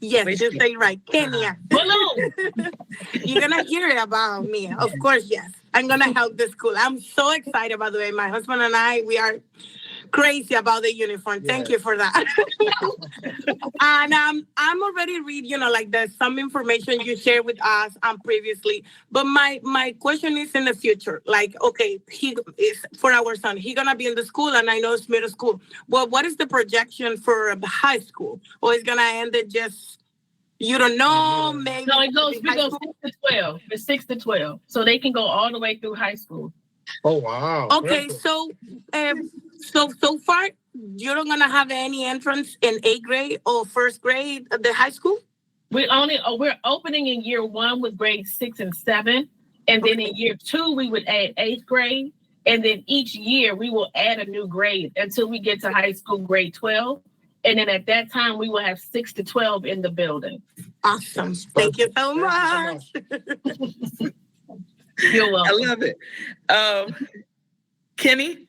Yes, just say it right. Kenya. Hello. You're gonna hear it about me. Of course, yes. I'm gonna help the school. I'm so excited, by the way. My husband and I, we are crazy about the uniform. Thank you for that. And I'm already read, like there's some information you shared with us previously. But my question is in the future. Like, okay, he is for our son. He's gonna be in the school, and I know it's middle school. Well, what is the projection for high school? Or is gonna end it just you don't know? Maybe No, it goes 6 to 12. It's 6 to 12, so they can go all the way through high school. Oh, wow. Okay, so far you're not gonna have any entrance in 8th grade or 1st grade at the high school? We're opening in year 1 with grades 6 and 7, and then in year 2 we would add 8th grade, and then each year we will add a new grade until we get to high school grade 12, and then at that time we will have 6 to 12 in the building. Awesome! Thank you so much. You're welcome. I love it. Kenny?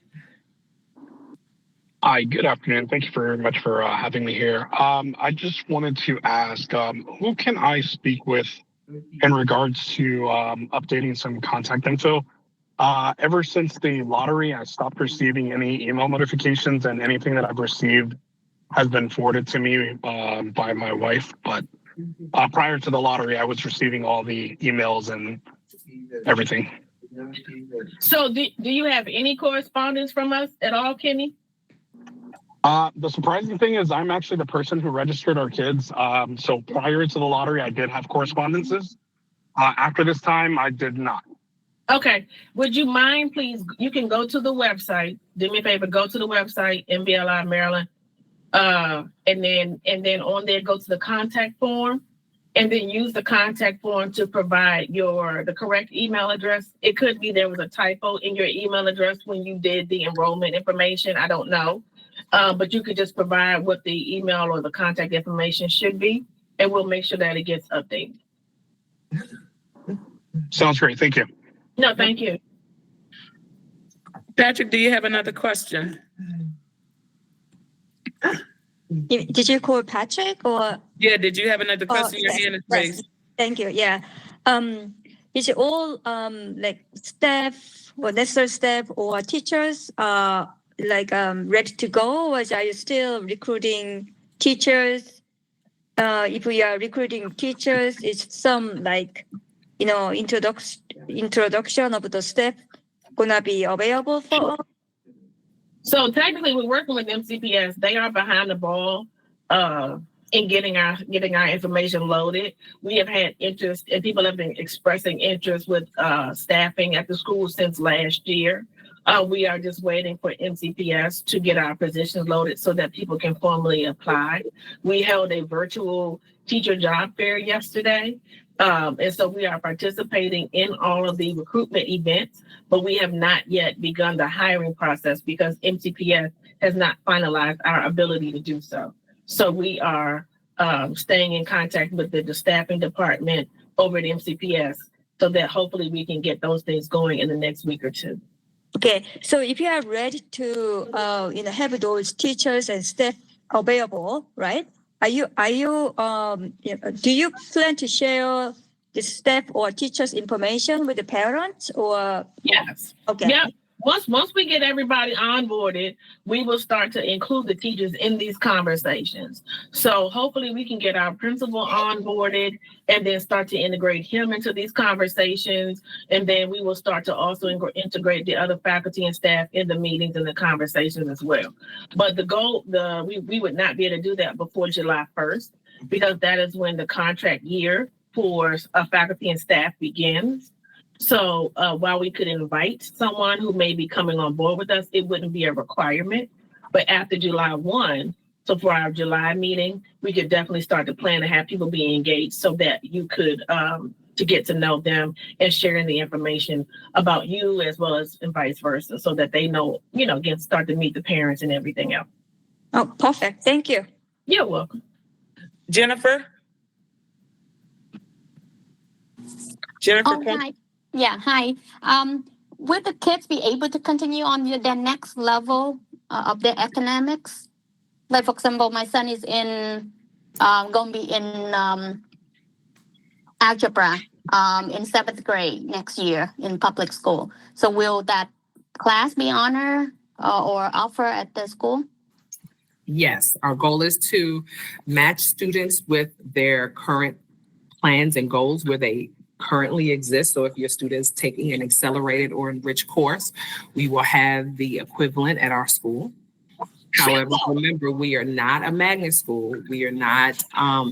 Hi, good afternoon. Thank you very much for having me here. I just wanted to ask, who can I speak with in regards to updating some contact info? Ever since the lottery, I stopped receiving any email notifications, and anything that I've received has been forwarded to me by my wife. But prior to the lottery, I was receiving all the emails and everything. So do you have any correspondence from us at all, Kenny? The surprising thing is I'm actually the person who registered our kids. So prior to the lottery, I did have correspondences. After this time, I did not. Okay. Would you mind, please? You can go to the website. Do me a favor. Go to the website, MBLI Maryland, and then on there, go to the contact form, and then use the contact form to provide the correct email address. It could be there was a typo in your email address when you did the enrollment information. I don't know. But you could just provide what the email or the contact information should be, and we'll make sure that it gets updated. Sounds great. Thank you. No, thank you. Patrick, do you have another question? Did you call Patrick or? Yeah, did you have another question? Your hand is raised. Yes. Thank you. Yeah. Is it all like staff or necessary staff or teachers ready to go, or are you still recruiting teachers? If we are recruiting teachers, is some introduction of the staff gonna be available for us? So technically, we're working with MCPS. They are behind the ball in getting our information loaded. We have had interest, and people have been expressing interest with staffing at the school since last year. We are just waiting for MCPS to get our positions loaded so that people can formally apply. We held a virtual teacher job fair yesterday. And so we are participating in all of the recruitment events, but we have not yet begun the hiring process because MCPS has not finalized our ability to do so. So we are staying in contact with the staffing department over at MCPS so that hopefully we can get those things going in the next week or two. Okay, so if you are ready to have those teachers and staff available, right? Do you plan to share the staff or teachers' information with the parents, or Yes. okay? Yep. Once we get everybody onboarded, we will start to include the teachers in these conversations. So hopefully we can get our principal onboarded and then start to integrate him into these conversations. And then we will start to also integrate the other faculty and staff in the meetings and the conversations as well. But the goal, we would not be able to do that before July 1st, because that is when the contract year for faculty and staff begins. So while we could invite someone who may be coming on board with us, it wouldn't be a requirement. But after July 1, so for our July meeting, we could definitely start to plan to have people be engaged so that you could to get to know them and sharing the information about you as well as and vice versa, so that they know, again, start to meet the parents and everything else. Oh, perfect. Thank you. You're welcome. Jennifer? Oh, hi. Yeah, hi. Will the kids be able to continue on their next level of their academics? Like, for example, my son is going to be in algebra in 7th grade next year in public school. So will that class be honored or offered at the school? Yes, our goal is to match students with their current plans and goals where they currently exist. So if your student's taking an accelerated or enriched course, we will have the equivalent at our school. However, remember, we are not a magnet school. We are not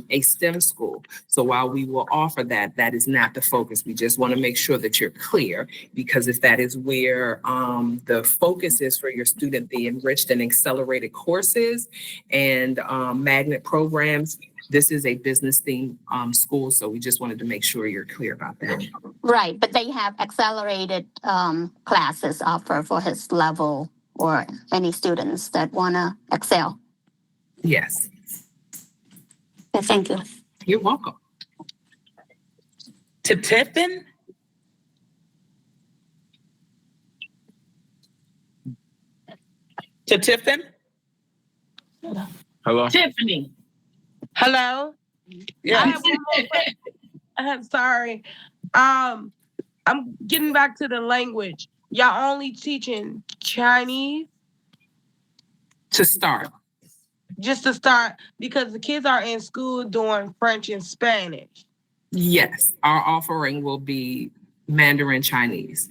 a STEM school. So while we will offer that, that is not the focus. We just want to make sure that you're clear, because if that is where the focus is for your student, the enriched and accelerated courses and magnet programs, this is a business themed school. So we just wanted to make sure you're clear about that. Right, but they have accelerated classes offered for his level or any students that want to excel. Yes. Okay, thank you. You're welcome. To Tiffin? To Tiffin? Hello. Tiffany. Hello. Yeah. I have one more question. I'm sorry. I'm getting back to the language. Y'all only teaching Chinese? To start. Just to start, because the kids are in school doing French and Spanish. Yes, our offering will be Mandarin Chinese.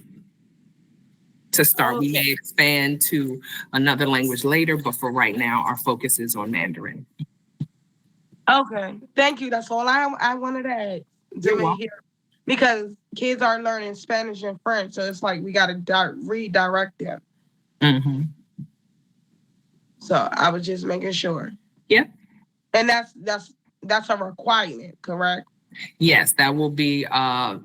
To start, we may expand to another language later, but for right now, our focus is on Mandarin. Okay, thank you. That's all I wanted to add. Here. Because kids are learning Spanish and French, so it's like we got to redirect them. Mm-hmm. So I was just making sure. Yeah. And that's a requirement, correct? Yes, that will be,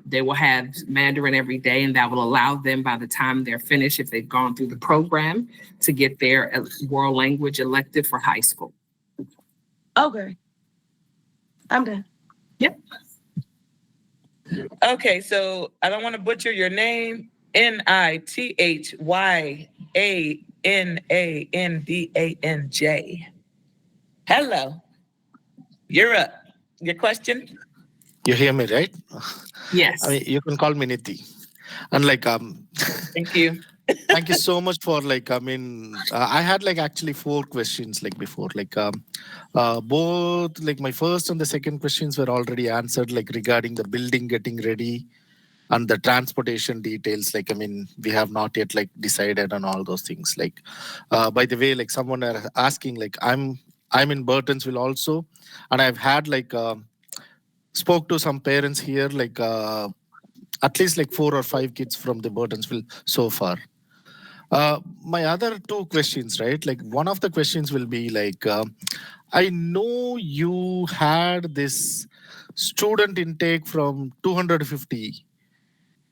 they will have Mandarin every day, and that will allow them, by the time they're finished, if they've gone through the program, to get their world language elective for high school. Okay. I'm done. Yep. Okay, so I don't want to butcher your name. Nithywanandanj. Hello. You're up. Your question? You hear me, right? Yes. I mean, you can call me Niti. And Thank you. thank you so much for I had actually 4 questions before, both my first and the second questions were already answered, regarding the building getting ready and the transportation details. We have not yet decided on all those things. By the way, someone are asking, I'm in Burtonsville also, and I've had spoke to some parents here, at least 4 or 5 kids from the Burtonsville so far. My other 2 questions, right? One of the questions will be I know you had this student intake from 250,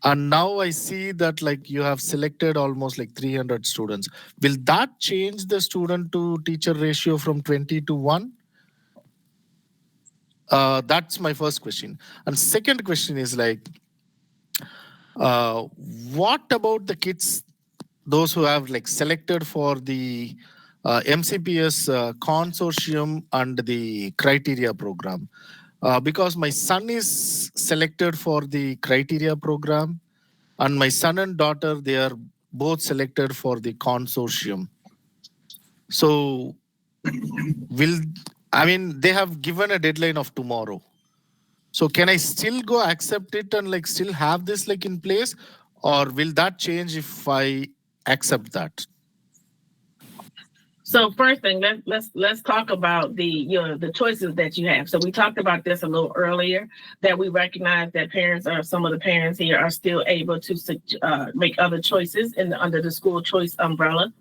and now I see that you have selected almost 300 students. Will that change the student to teacher ratio from 20 to 1? That's my first question. And second question is what about the kids, those who have selected for the MCPS consortium and the criteria program? because my son is selected for the criteria program, and my son and daughter, they are both selected for the consortium. So they have given a deadline of tomorrow. So can I still go accept it and like still have this like in place, or will that change if I accept that? So first thing, let's talk about the choices that you have. So we talked about this a little earlier, that we recognize that some of the parents here are still able to make other choices under the school choice umbrella.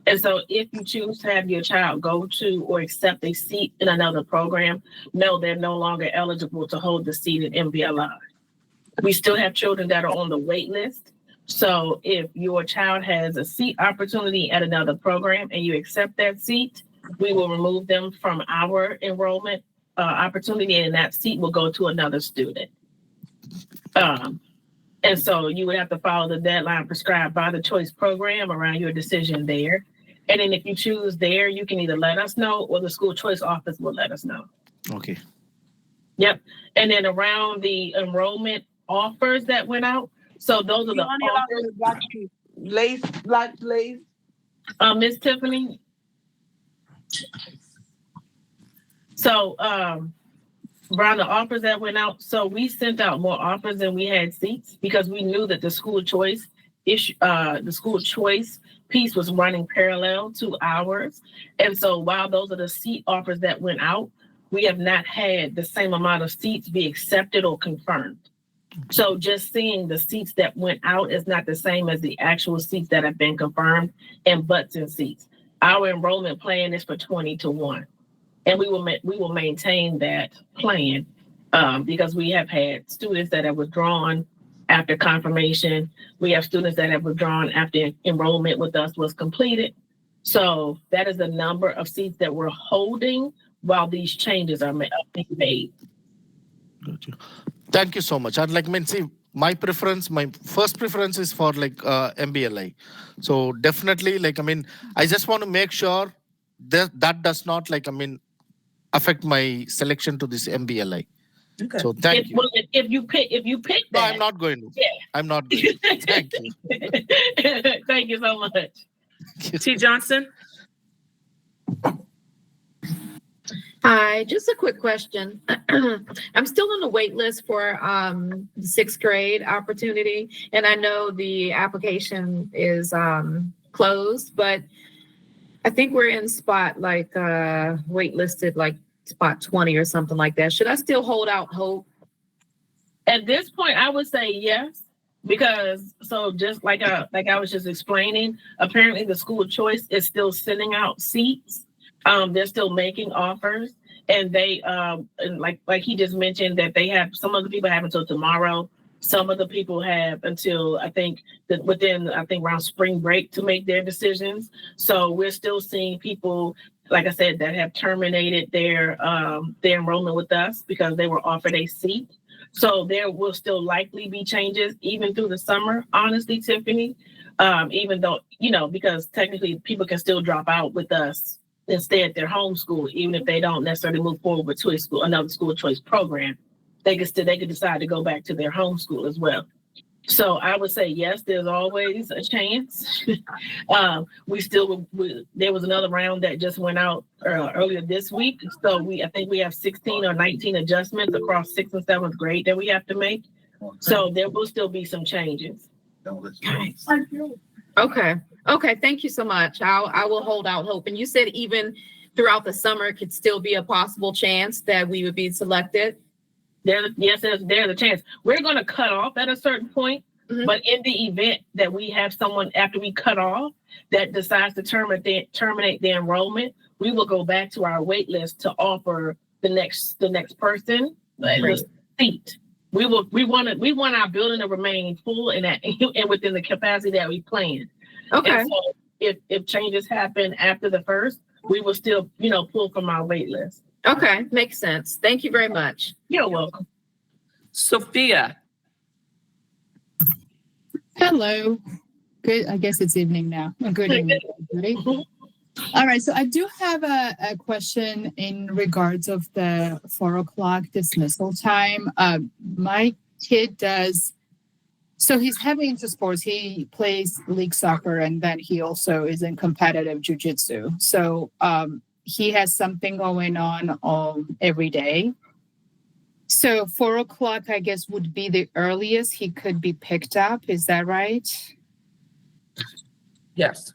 And so if you choose to have your child go to or accept a seat in another program, no, they're no longer eligible to hold the seat in MBLI. We still have children that are on the wait list. So if your child has a seat opportunity at another program and you accept that seat, we will remove them from our enrollment opportunity, and that seat will go to another student. And so you would have to follow the deadline prescribed by the choice program around your decision there. And then if you choose there, you can either let us know or the school choice office will let us know. Okay. Yep. And then around the enrollment offers that went out. So those are the offers. Black lace. Miss Tiffany. So Brian, the offers that went out, so we sent out more offers than we had seats because we knew that the school choice piece was running parallel to ours. And so while those are the seat offers that went out, we have not had the same amount of seats be accepted or confirmed. So just seeing the seats that went out is not the same as the actual seats that have been confirmed and butts in seats. Our enrollment plan is for 20-1. And we will maintain that plan because we have had students that have withdrawn after confirmation. We have students that have withdrawn after enrollment with us was completed. So that is the number of seats that we're holding while these changes are being made. Gotcha. Thank you so much. I'd like, my first preference is for like MBLI. So definitely I just want to make sure that does not affect my selection to this MBLI. Okay. So thank you. If you pick that. No, I'm not going to. Yeah. I'm not going to. Thank you. Thank you so much. T. Johnson. Hi, just a quick question. I'm still on the wait list for the 6th grade opportunity, and I know the application is closed, but I think we're in spot waitlisted spot 20 or something like that. Should I still hold out hope? At this point, I would say yes, because just like I was just explaining, apparently the school choice is still sending out seats. They're still making offers, and they and like he just mentioned that they have, some of the people have until tomorrow. Some of the people have until within around spring break to make their decisions. So we're still seeing people, like I said, that have terminated their enrollment with us because they were offered a seat. So there will still likely be changes even through the summer, honestly, Tiffany, even though, because technically people can still drop out with us instead their homeschool, even if they don't necessarily move forward to another school choice program. They could decide to go back to their homeschool as well. So I would say, yes, there's always a chance. There was another round that just went out earlier this week. So I think we have 16 or 19 adjustments across 6th and 7th grade that we have to make. So there will still be some changes. Okay. Thank you so much. I will hold out hope. And you said even throughout the summer could still be a possible chance that we would be selected. There's a chance. We're going to cut off at a certain point, but in the event that we have someone after we cut off that decides to terminate the enrollment, we will go back to our wait list to offer the next person the seat. We want our building to remain full and within the capacity that we planned. Okay. And so if changes happen after the first, we will still pull from our wait list. Okay, makes sense. Thank you very much. You're welcome. Sophia. Hello. Good. I guess it's evening now. Good evening, everybody. All right, so I do have a question in regards of the 4:00 dismissal time. My kid so he's heavy into sports. He plays league soccer and then he also is in competitive jiu-jitsu. So he has something going on every day. So 4:00, I guess, would be the earliest he could be picked up. Is that right? Yes.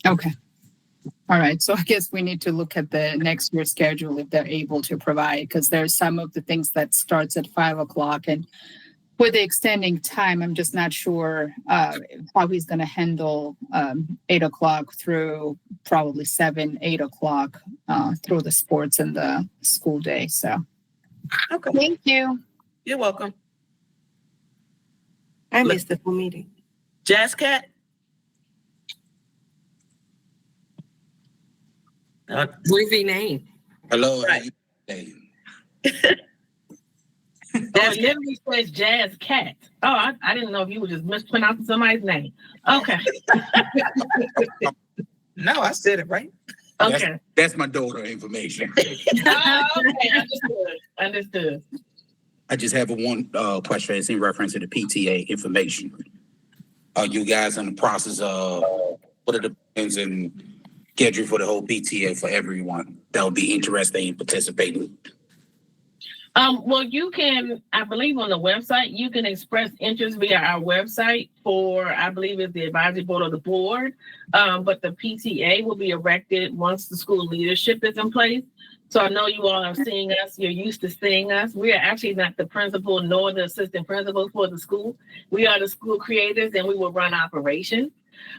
Okay. All right. So I guess we need to look at the next year's schedule if they're able to provide, because there's some of the things that starts at 5:00, and with the extending time, I'm just not sure how he's going to handle 8:00 through probably 7, 8:00 through the sports and the school day. So, okay. Thank you. You're welcome. I missed the full meeting. Jazz Cat. Breathy name. Hello. Right. That literally says Jazz Cat. Oh, I didn't know if you were just mispronouncing somebody's name. Okay. No, I said it right. Okay. That's my daughter information. Oh, okay. Understood. I just have one question. It's in reference to the PTA information. Are you guys in the process of what are the plans and schedule for the whole PTA for everyone that will be interested in participating? Well, you can, I believe on the website, you can express interest via our website for, I believe it's the advisory board or the board. But the PTA will be erected once the school leadership is in place. So I know you all are seeing us. You're used to seeing us. We are actually not the principal nor the assistant principal for the school. We are the school creators and we will run operations.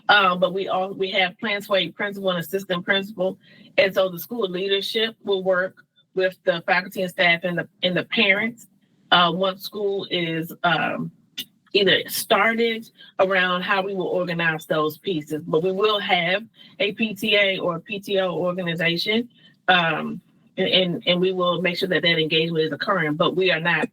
But we have plans for a principal and assistant principal. And so the school leadership will work with the faculty and staff and the parents once school is either started around how we will organize those pieces. But we will have a PTA or a PTO organization, and we will make sure that engagement is occurring. But we are not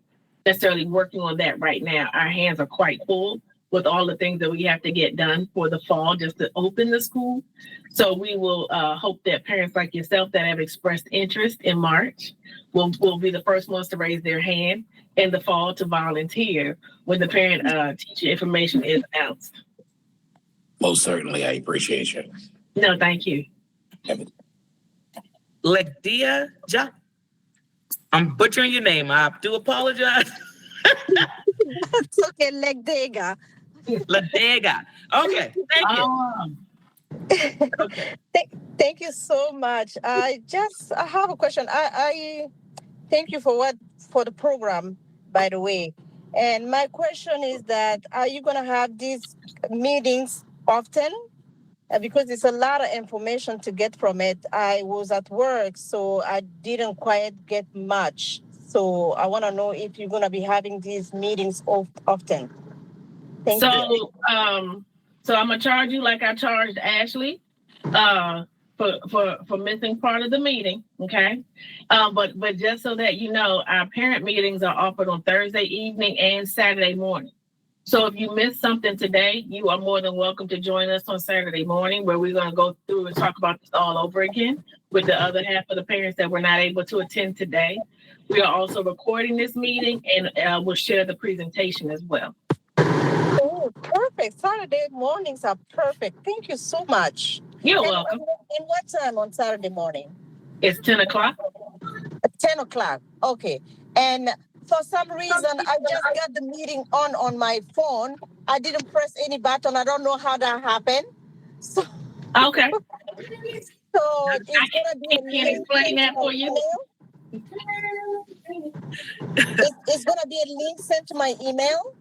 necessarily working on that right now. Our hands are quite full with all the things that we have to get done for the fall just to open the school. So we will hope that parents like yourself that have expressed interest in March will be the first ones to raise their hand in the fall to volunteer when the parent teacher information is announced. Most certainly, I appreciate you. No, thank you. Legdia Ja. I'm butchering your name. I do apologize. It's okay, Legdega. Ladega. Okay, thank you. Thank you so much. I have a question. I thank you for the program, by the way. And my question is that are you going to have these meetings often? Because it's a lot of information to get from it. I was at work, so I didn't quite get much. So I want to know if you're going to be having these meetings often. Thank you. So I'm gonna charge you like I charged Ashley for missing part of the meeting. Okay. But just so that you know, our parent meetings are offered on Thursday evening and Saturday morning. So if you missed something today, you are more than welcome to join us on Saturday morning, where we're going to go through and talk about this all over again with the other half of the parents that were not able to attend today. We are also recording this meeting and we'll share the presentation as well. Oh, perfect. Saturday mornings are perfect. Thank you so much. You're welcome. And what time on Saturday morning? It's 10 o'clock. 10 o'clock. Okay. And for some reason, I just got the meeting on my phone. I didn't press any button. I don't know how that happened. So, okay. So it's gonna be. I can explain that for you. It's gonna be a link sent to my email.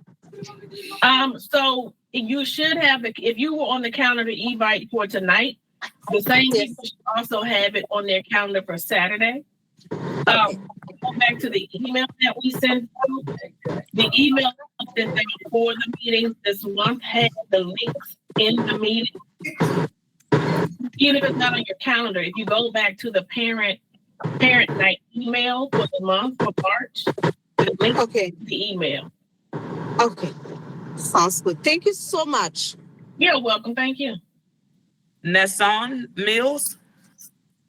So you should have, if you were on the calendar invite for tonight, the same people should also have it on their calendar for Saturday. Go back to the email that we sent out. The email that they for the meetings this month had the links in the meeting. Even if it's not on your calendar, if you go back to the parent night email for the month for March, the link the email. Okay. Sounds good. Thank you so much. You're welcome. Thank you. Nasson Mills.